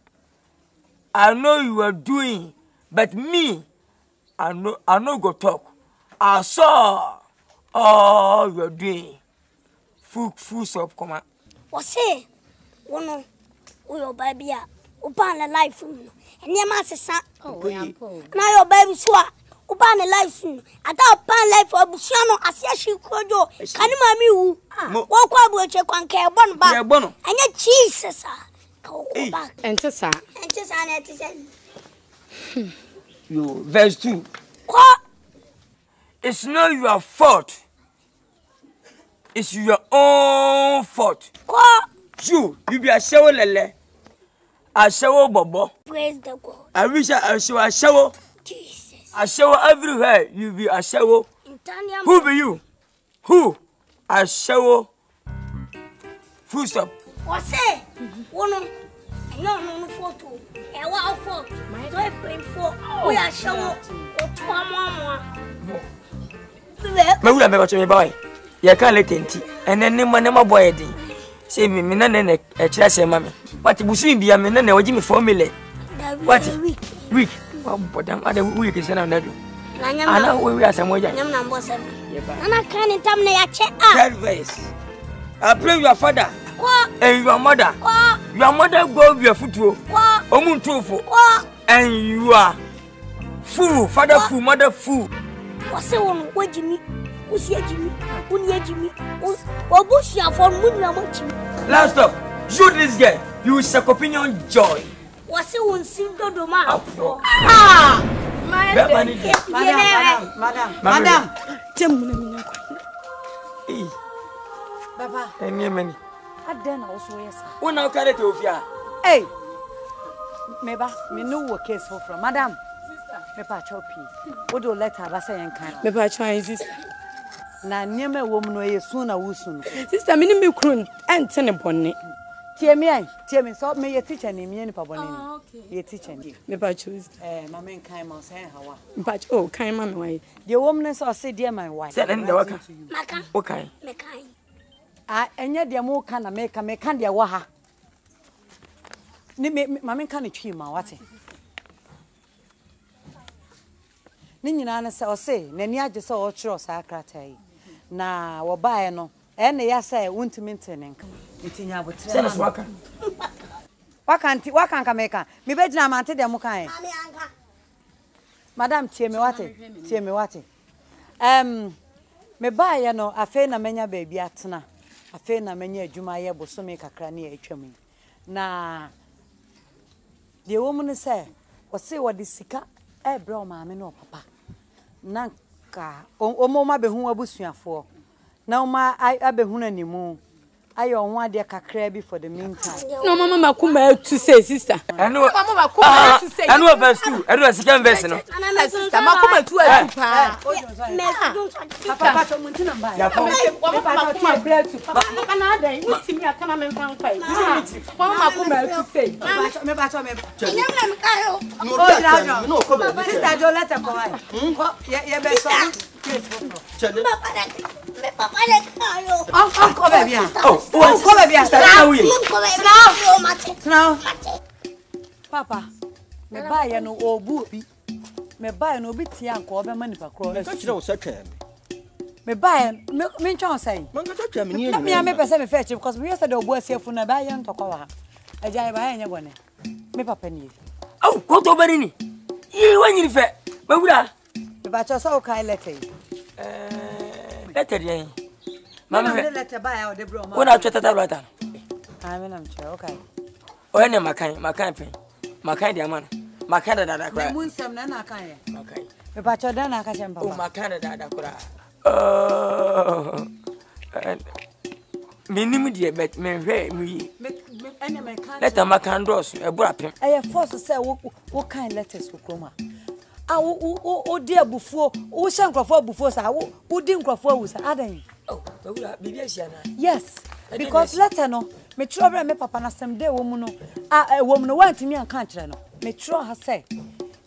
I know you are doing, but me, I know go talk. I saw all you are doing. Full stop, come on. What's it? One, your baby, upon a life, and your master son. Oh, now your baby swap. Upon a life soon. I thought pan life for Busiano, as yes, she could do. Can you, mammy, walk up with your conquer one back, and yet Jesus, go back. And to sa. And just an You, verse 2. What? It's not your fault. It's your own fault. What? You be a shower lele. A shower bobo. Praise the God. I wish I show a shower. Jesus. A shower everywhere. You be a shower. Who be you? Who? A shower. Full stop. What's it? One, no photo. A wild photo. My wife praying for. We are shower. Or 2 more. Me wura me watch me boy. You can't let it. And then no boy di. Say me na na e kira say mama. What busu bia me na waji me formula. What? Week. What bodam ada week is na do. Ana we asam waja. Nyam na mbo 7. Nana kan tam na ya che Service. I pray your father. What? And your mother. What? Your mother go your footwo. What? Omuntufo. What? And you are fool, father fool, mother fool. What's it one? What Jimmy? Who's your Jimmy? Who's your Jimmy? What bush you for moon? Last stop. Shoot this girl. You suck opinion joy. What's it one? Sing to the man. Madam. Papa. Any many. I then also yes. Who now carry to Ofia? Hey. Meba, me know what case for from Madam. Me pa choppy. What do letter ba say enkan? Me pa try sister. Na niema wom no ye soon na wusun. Sister, me ni me krun ente ne bonne. Tie me so me ye teacher ni me ni pa bonne. Okay. Ye teacher ni. Me pa choose. Ma me enkan ma say hawa. Me pa oh, kan ma me why. The woman so say dear my wife. Say na waka. Maka. Okay. Me kan. Enye de mo kan na me kan de wo ha. Ni me mama kan twi ma wate. Ni nyina na se o se nani age se o chiro sa kratai. Na wo bae no ene ya se wontimi ntene nka. Ntinya abotre. Say na waka. Waka nka me kan. Me be gina ma ante de mo kan. Madam tie me wate. Me bae no afi na menya baabi atena. Afi na menya adwuma ye bosome kakra na atwam. Na the woman say, "What say what this sika? Bro, mammy no papa. Nanka, mama be who abusuafo. Now ma I be who any more. I own one dear cacraby for the meantime." No, Mama come to say, sister. I know Mama come to say. I know verse 2. I know second verse no. Sister, ma come to a pa. Papa to muntina mba. Ya papa come bread to. Papa na dey. Wuti mi aka na me fan kwai. Mama come to say. Me. Nyamna me kayo. No, come here. Sister Jo let her come. Ye be so. Papa de kayo. Come baby. Oh, come baby. Now. Papa. Me buy ya no obu obi. Me buy no obi tia nko obe mani pa kro. Kire wo sekwe me buy me ntwa say. Man ka sekwe me ni Me me pese me fetch because we yesterday obu asiafu na buy ya ntokwa wa. Eja buy ya bone. Me papa ni. Oh, ko to bari ni. Yi wanyiri fe. Mawura. Me ba cho so kai letter. Letter yen. Mama me letter buy ya o de bro ma. Wona twetata rata. Me nam che okay. O ene makan pen. Makan dia man. Makan da kura. Me munsem na na kan ye. Okay. Me ba cho da na ka chem papa. O makan da kura. Minim die bet me hwe mi. Me ene me kan. Letter makan dos e bura pem. Force say wo kind letters wo kroma. O di abufuo, wo hye nkrofo abufuo sa wo di nkrofo awusa adan. Oh, mawura bibi asia na. Yes, because letter no me tro bra me papa na sem day wo mu no wo mu no wantimi anka kire no me tro ha say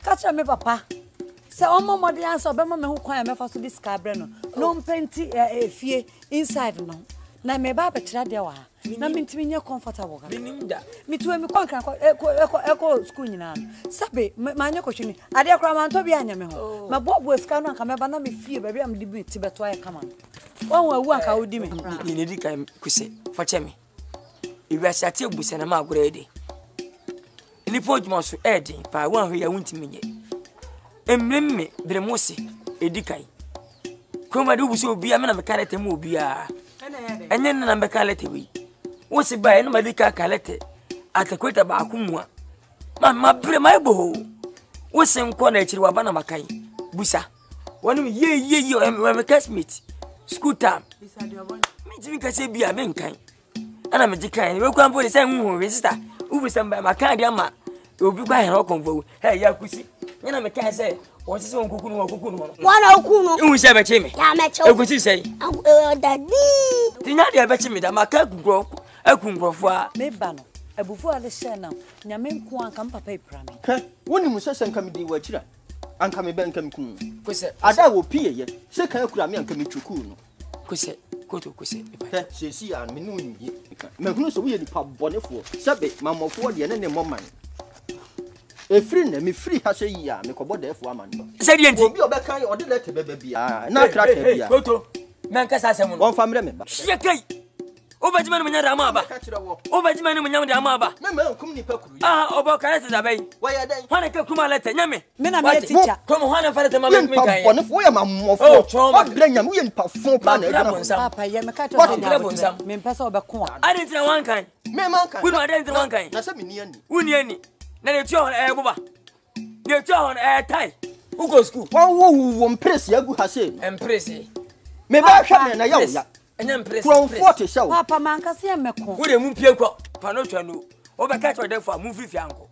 ka kire me papa say omo mode answer be ma me ho kwan me fa so this car bre no mpenti fie inside no na me ba be kire de wa na me ntimi nye comfortable ka minim da me tuwe me kwankran eko school nyina no sabe ma nye kwhwini ade akra ma nto bi anya me ho ma bobo esika no anka me ba na me fie ba bia me dibi tibeto aye kama won awu anka wodi me ni di kan kuse fache me iwasi ati ebusa na ma agora ede ni podjuma so ede pa wan hwe ya wuntimi nye emremme bremose edi kai koma de ubuso obi amena me kalete mu obi a enye na me kalete wi wo se ba eno madika kalete atakweta ba akumwa ma bre ma ebo wo se nko na akiri wa bana makai busa wonu ye me classmate school time me timi ka se bia me nkan ana me jikan we kwa mpo se nhu we sister ubusa mba makai dia ma obi kwa hero konvo hey ya kusi nyana me kan se won se won kokunu no wana okunu nhu se be che me ya me che ekusi sei daddy tinya dia be che me da makai gugro akungrofo a me ba no abufu ale hye na nyame nko anka papa ipra me ka woni mu sese nka me di wa kira anka me be nka me kun kuse ada wo pie ye se kan akura me anka me chuku no kuse koto kuse he se si an me nu nyi me hunu so wo ye di pa bonefo sebe mamofo de ne moman efri na me free ha se yi a me kobo defo amando se di enti obi obekan o de lete bebe bia na kraka bia koto me nka sa asem no won famre me ba hye kai obajima no munya da ama ba obajima no munya da ama ba me nkum ni pakuru obo kare se da bai wa ya den hwana ka kuma lete nyame me na me teacher komo hwana fara te ma me kan bone fo ya mamofo wa bra nyam ye npa fo pa na edna papa ye me ka to me mpesa obeko a ade ntina wan kan me man kan we no ade ntina wan kan na se me ni ani wuni ani na ne tuo boba ne tuo tai ugo school wo mpresi agu ha se empresi me ba hwa me na ya wo ya enya empresi from 40 show papa man ka se meko wo de mu pie kwa pa no twa no wo be ka to de fo mu fifi anko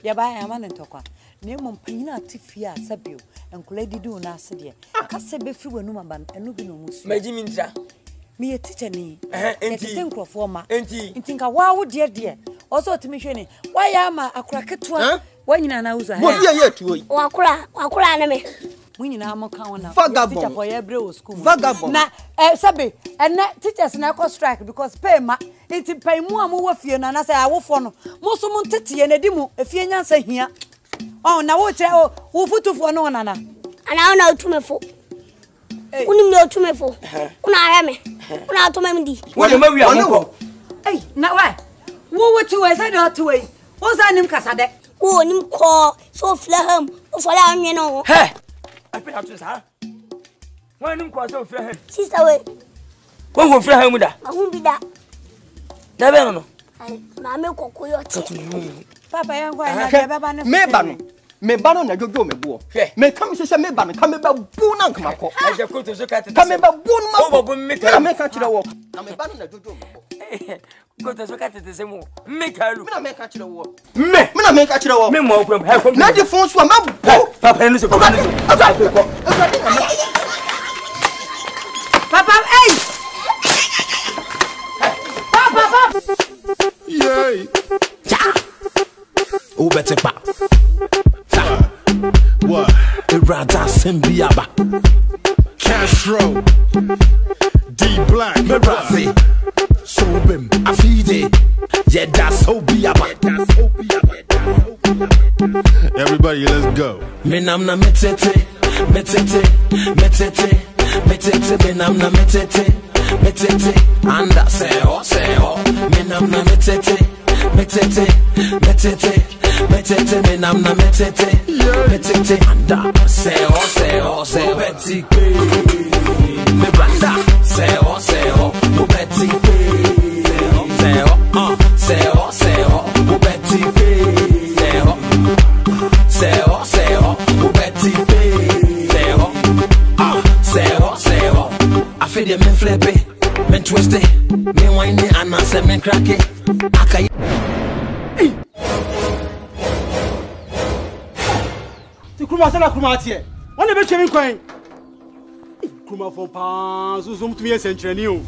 Ya ba ya man ntokwa. Na emu mpanyina atifia asabio. Enkola didi una ase de. Aka se be firi wanu maba enu bi no musu. Maji mintra. Me ye teacher ni. Enti nkrofo ma. Enti nka wa wo de. Oso otimi hwe ni. Wa ya ma akura ketua. Wa nyina na uzo ha. Mo ye tuo yi. Wakura na me. Mo nyina mo kan wona. Vagabond. Teacher for every school. Vagabond. Na sabe ene teachers na ko strike because pay ma. Enti pay mu amu wa fie na say awofo no. Mo so mo ntete na di mu efie nyansa hia. Na wo kire wo futufo no nana. Ana ona otumefo. Unim no otumefo. Una aya me. Una atoma me di. Wale ma wi amko. Na wa. Wo to we say do to we. Wo sa nim kasa de. Wo nim ko so flaham. O fala anwe no. He. Ape atu sa. Wo nim ko so flaham. Sister we. Wo go flaham da. Ahun bi da. Da be no. Ma me kokoyo ti. Papa yan kwa na de baba ne. Me ba no na jojo me bo. Me kam se me ba no kam me ba bu na nkama ko. Aje ko to so ka tete. Kam me ba bu no ma. O bo me ka. Na me ka kire wo. Na me ba no na jojo me bo. Ko to so ka tete se mo. Me ka lu. Me na me ka kire wo. Me na me ka kire wo. Me mo ko ha ko. Na di fon so ma bu. Papa no so ko. Papa Papa. Yay. O better pa. What? Irada Sembiaba. Castro. D Black. Merazi. Sobim. Afide. Yeah, that's Obiaba. Everybody, let's go. Menamna metete. Menamna metete. Anda seo. Menamna metete. Menamna metete. Anda seo. Betty me branda seo. Betty seo. Betty seo. Betty seo. I feel the men flippy, men twisty, men whiny, and I say men cracky. Akai. Ti kuma sana kuma tie. Wona be twemi kwan. Kuma fo pa zuzum tumi esentrani o.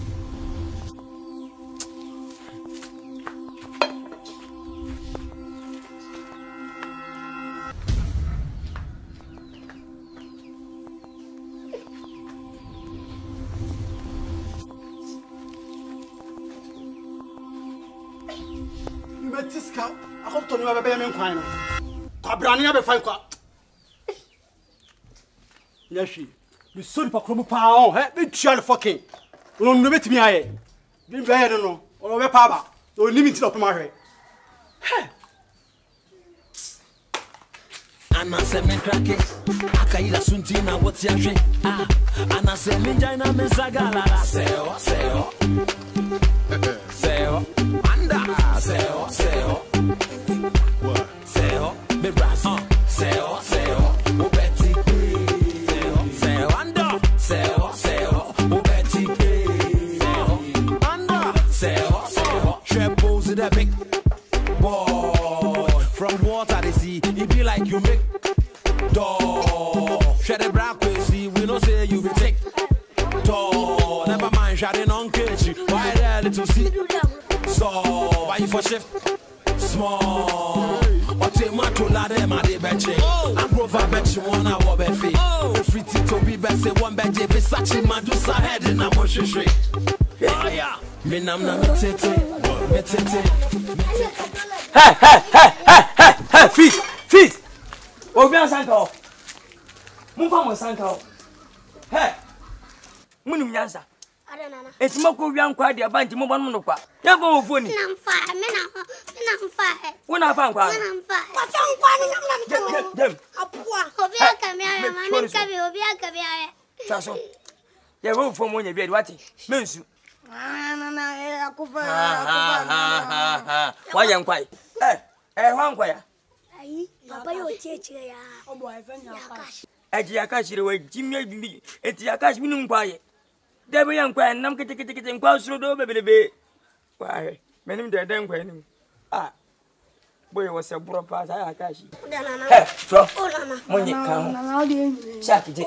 Metiska, I hope to never be men kwan no. Kwabrani be fine kwa. Yashi, me sorry pa kromo pa on, be try fucking. No no betimi aye. Be be no, o be pa ba. O limit up ma hwe. Anna se men cracky. Akaida suntina what ya hwe. Anna se men jaina men sagala. Seo. Anda seo. What? Seo. Me brazi. Seo. O Betty. Seo. Anda. Seo. O Betty. Seo. Anda. Seo. Triples in that big boy. From water they see, it be like you make dog. Share the brown crazy, we don't say you be take dog. Never mind, shouting on catch you. Why there little see? So, why you for shift? Small. Or take my to ladder, my day benching. I'm brother bench, one hour benefit. Free to be best, one bench, if it's such a man, do sa head in a motion straight. Oh, yeah. Me namna metete. Hey, feet. Obi Asante o. Mun fa mo Asante o. Hey. Munum nyansa. Ada nana. Etima ko wi ankwa de abanti mo bonu no kwa. Ya fa ofo ni. Me na mfa. Wona fa ankwa. Me na mfa. Wa fa ankwa ni nyam. Dem. Apua. Obi akamia ma me kabi obi akamia. Taso. Ya wo ofo mo nya bi wati. Mensu. Akufa. Wa ya nkwa. Hwa nkwa ya. Ayi, papa yo tiechire ya. Obo efenya kwa. Aji akashire wa jimye bi. Eti akash minu nkwa ye. Debe ya nkwa nam kete nkwa suro do bebelebe. Wa he. Menim de nkwa nim. boy was a bro pass. I catch you. From Money come. Saturday.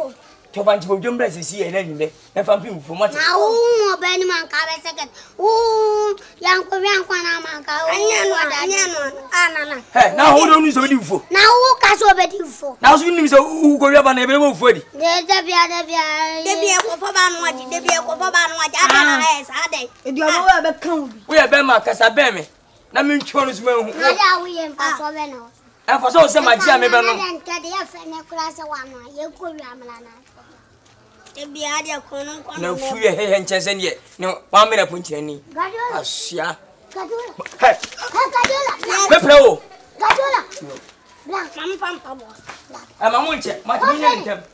Tobanji will jump as see an enemy. If I'm being from what now, Benjamin Carver second. Oh, young Korean Quanamanka. Now, who don't use a new fool? Now, who cash over you for? Now, you need who go up on every move for it. There's the beer for Banwatch, the beer for Banwatch. If you are a count, we are Bema Casabeme. Namin Chonis will. Now, we am for Veno. And for so some idea, maybe I can't get the class of one. You could no free and chasing yet. No, 1 minute punch any. Asia. Hey, Pepro. Black, I'm a winter.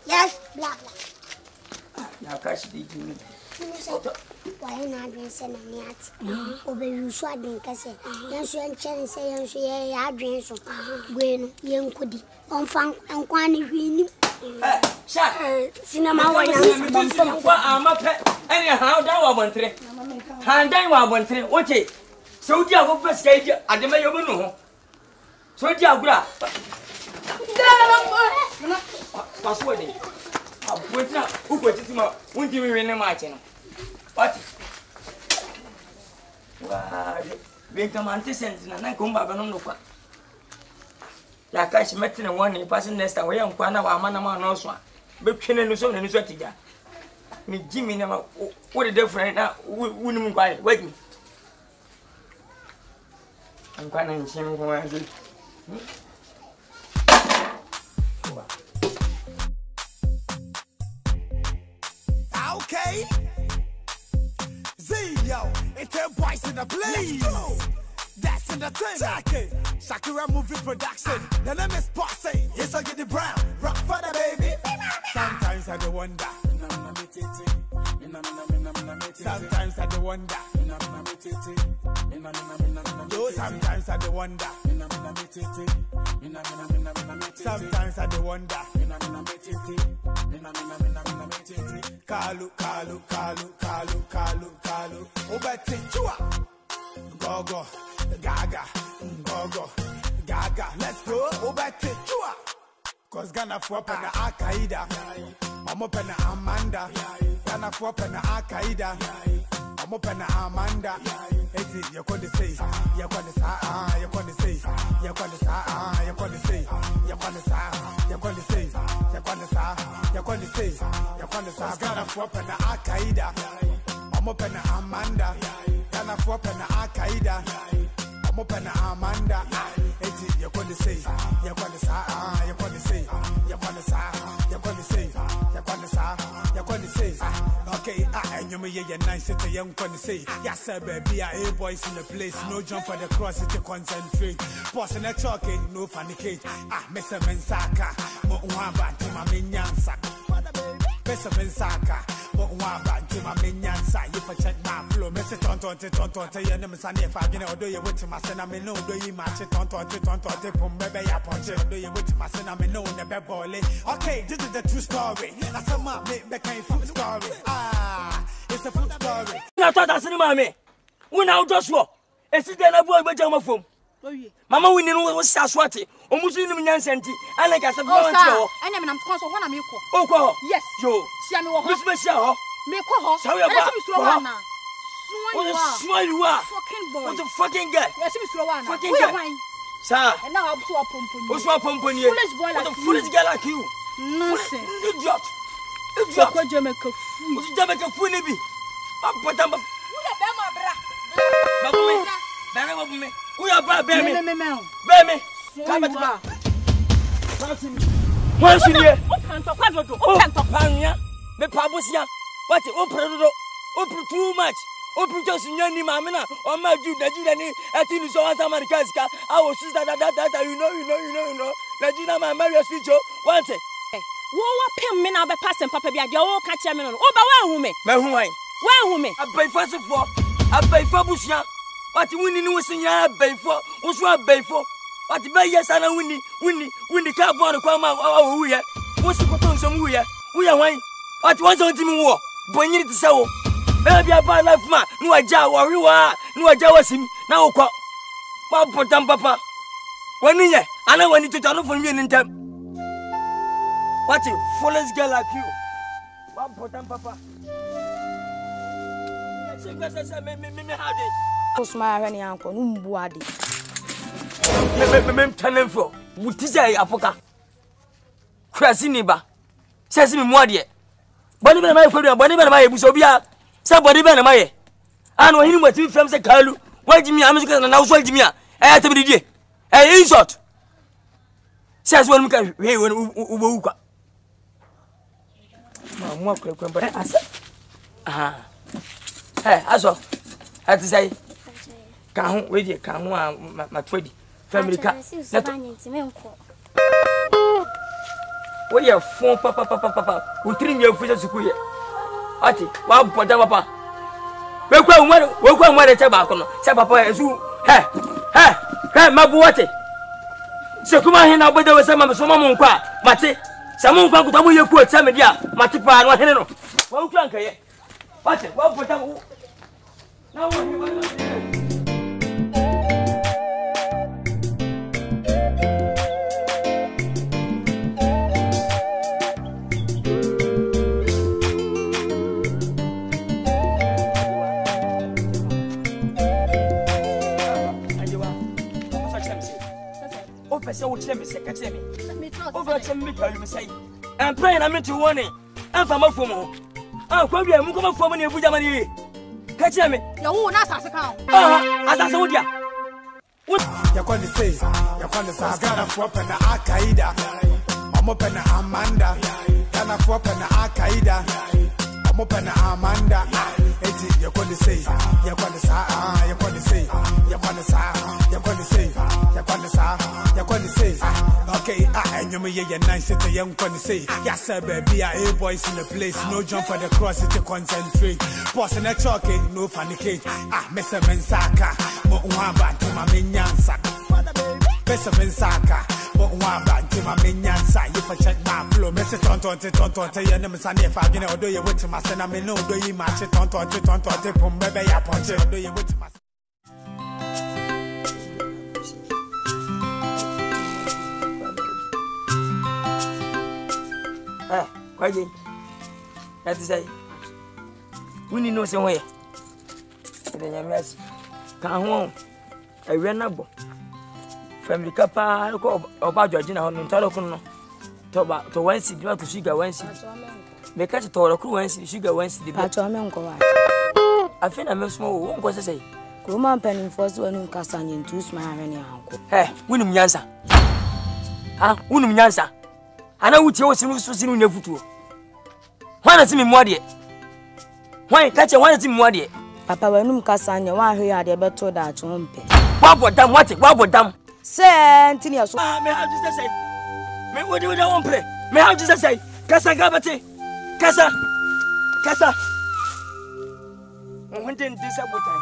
Yes, black. Now, catch the why not been sending yet? Over you swaddling cassette. Yes, you and Chen say, I drink so. When young Cody on funk and quantity. Cinema, I'm a pet. Anyhow, that one went three. Hand down one went three. What it? So, dear, go first gate at the mayor of no. So, dear, grab. Password. Wait up. Who put it to won't you in the marching? What? Being come antecedents and I come back on the quack. La cash met in one passing nest away on Quana, Manama, no swan. But Kenny Luson and Sweatia. Me Jimmy, what a different now, wouldn't buy. Wait me. I'm quite ashamed for my good. Okay. Yo, it's a voice in the place. That's in the thing. Shakira movie production. The name is Posse. Yes, I get the brown. Rock for the baby. Sometimes I do wonder. Sometimes I do wonder. Yo, sometimes I do wonder. Sometimes I do wonder. Kalu, Kalu, Kalu, Kalu, Kalu, Kalu. Obeti chua. Gogo, Gaga, Gogo, Gaga. Let's go. Obeti chua. Cause Ghana for up and Akaida. I'm up and Amanda. Ghana for up and Akaida. I'm up and Amanda. You're going to say, you're going to say, you're going to say, you're going to say, you're going to say, you're going to say, you're going to say, you're going to say, you're going to say, you're going to say, Ghana for up and Akaida. I'm up and Amanda. Ghana for up and Akaida. I'm up and Amanda. You're going to say, you're going to say, you're going to say, you're going to say, you're going to say, you're going to say, you're going to say, okay, and you may hear nice at the young going to say, yes, sir, baby, I boys in the place, no jump for the cross, it's to concentrate. Boss in a talking, no fanicate. Mr. Mensaka, Moamba, Tima Minyansa. Mr. Mensaka, Moamba, Tima Minyansa. If I check my flow, Mr. Tonto, your name is if I get do you with my son, I may know, do you match it, Tonto, maybe I punch it, do you with my son, I may know, never boy. Okay, this is the true story. That's a map, make a food story. It's a food story. I thought that's in mammy. We now just walk. It's the boy by Jama phone. Mamma, we know what's Saswati, almost in the Yansanti. I like us a boy. And I'm console one of you. Oh, yes, Joe. See, I'm a special. Make a sorry about what you are. Fucking boy. What the fucking guy? Yes, Mr. One. Fucking guy. Sir, and now I'm so up on you. What's up on you? What a foolish guy like you. Nonsense. Idiot. Idiot. What Jamaica fool? What's Jamaica fool? Nibi. But I'm a Baby, we are bad, baby. Baby, come at once in here. Open to Pania, the Pabusia. What open too much. Open just in your mamma or my Jew, Najina, I think it's all Americanska. I was sister that you know. Najina, my marriage feature. Once it. What pin men are passing Papa Biago, catch a man. Oh, but where woman? Where woman? I pay for support. I pay for Bushia. What you winning was in your bay for? What's what bay for? What the bay yes, and winnie car born to come out. Oh, we are. What's the potential some we are? We are wine. What was on Timmy War? Boy, you need to sell. Maybe I buy life, ma. No, I jaw or you are. No, I jaw was him. Now, what? Papa. When you I know when you turn for me in time. What a foolish girl like you. One important papa. What's my uncle? Umbuadi. Me telling for. What is a apoka? Crasiniba. Says me more dear. Bonnie by my friend, Bonnie by my Busobia. Somebody by my. I know him what you from the Kalu. Why Jimmy American and now so Jimmy? I had to be dear. A insult. Says one can hear when Ubuka. More quick, but I said, ah, hey, I saw. I had to say, can't wait, you can't want my trade family car. We are 4 papa, who train your fishes to queer. Ati, wow, papa. Welcome, where the tobacco, Sabapa, as you, hey, my boy. So come on here now, but there was some Mate. Someone can go to your poor Samedia, Matipa, and Henno. One crank, eh? What? What for them? Now, and pray and I meant to warn it. And from a form. I'll call you and come from any of money. Catch me. You not as a count. As I told you. What you're going to say? You're going to say, I'm going to swap an Al-Qaeda. I'm up an Amanda. Gonna swap an Al-Qaeda. I'm up an Amanda. You're going to say, you're going to say, you're going to say, you're going to say, you're going to say, you're going to say, you're going to say. Okay, and you may hear nice at the young going to say, yes, sir, baby, A boys in the place, no jump for the cross to concentrate. Boss in a chalky, no funny cake. Mr. Mensaka, Moamba, to my minyansa. Mr. Mensaka, Moamba, to my minyansa. If I check my flow, Mr. Tonton, your name is Sunday. If I get out, do you wait to my son? I may know, do you match it, Tonton, from baby, I punch it, do you wait to my son? Kwaje, that is say, we need no somewhere. The Yamas come home. I ran up. Family Capa, about Georgina on Talocono. To one seat, to sugar one seat. They catch a tall crew and sugar one seat. I think I'm a small one, was to say. Roman penny first one in Cassan and two smile any uncle. Hey, Winum Yansa. Ah, Winum Yansa. I know what you was in your foot. Why not see me more dear? Why catch a one more dear? Papa, when you Cassan, you want her the better that you won't pay. What damn, what damn? Say, Anthony, so may I just say, may what do you want play? May I just say, Casa Gabate, Casa. When didn't this up with time?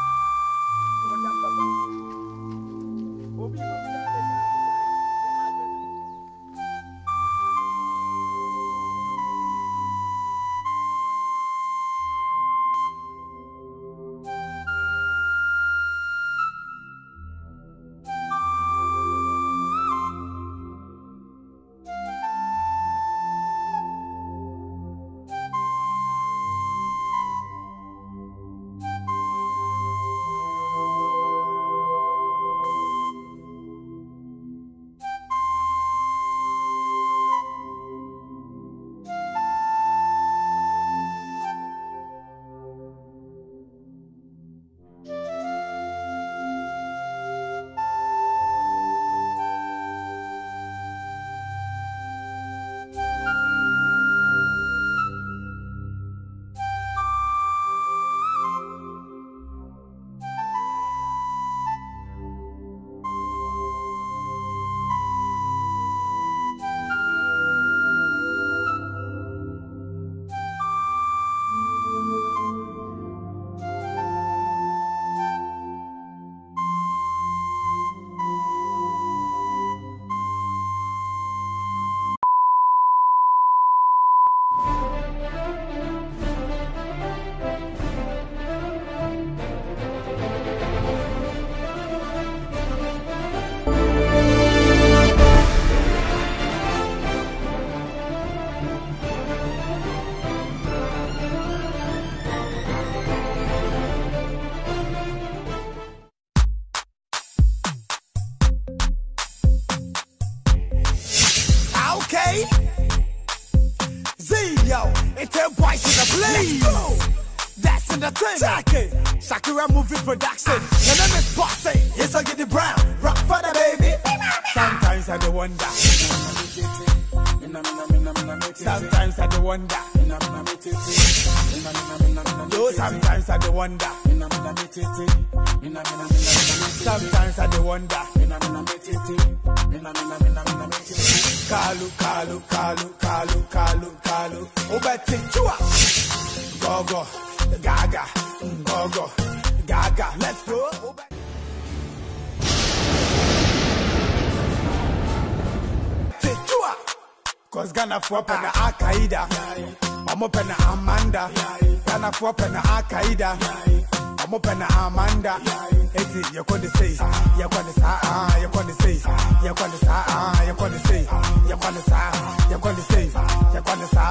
It's a boys in the place. That's in the thing. Shakira movie production. Your name is Bossy. Yes, I get the brown. Rock for the baby. Sometimes I do wonder. Sometimes I do wonder. Yo, sometimes I do wonder. Sometimes I do wonder. Kalu. Obeti chua. Go. Gaga. Let's go. Cause Ghana for pen Akaida. I'm up in Amanda. Ghana for pen Akaida. I'm up in Amanda. You're going to say, you're going to say, you're going to say, you're going to say, you're going to say, you're going to say, you're going to say, you're going to say.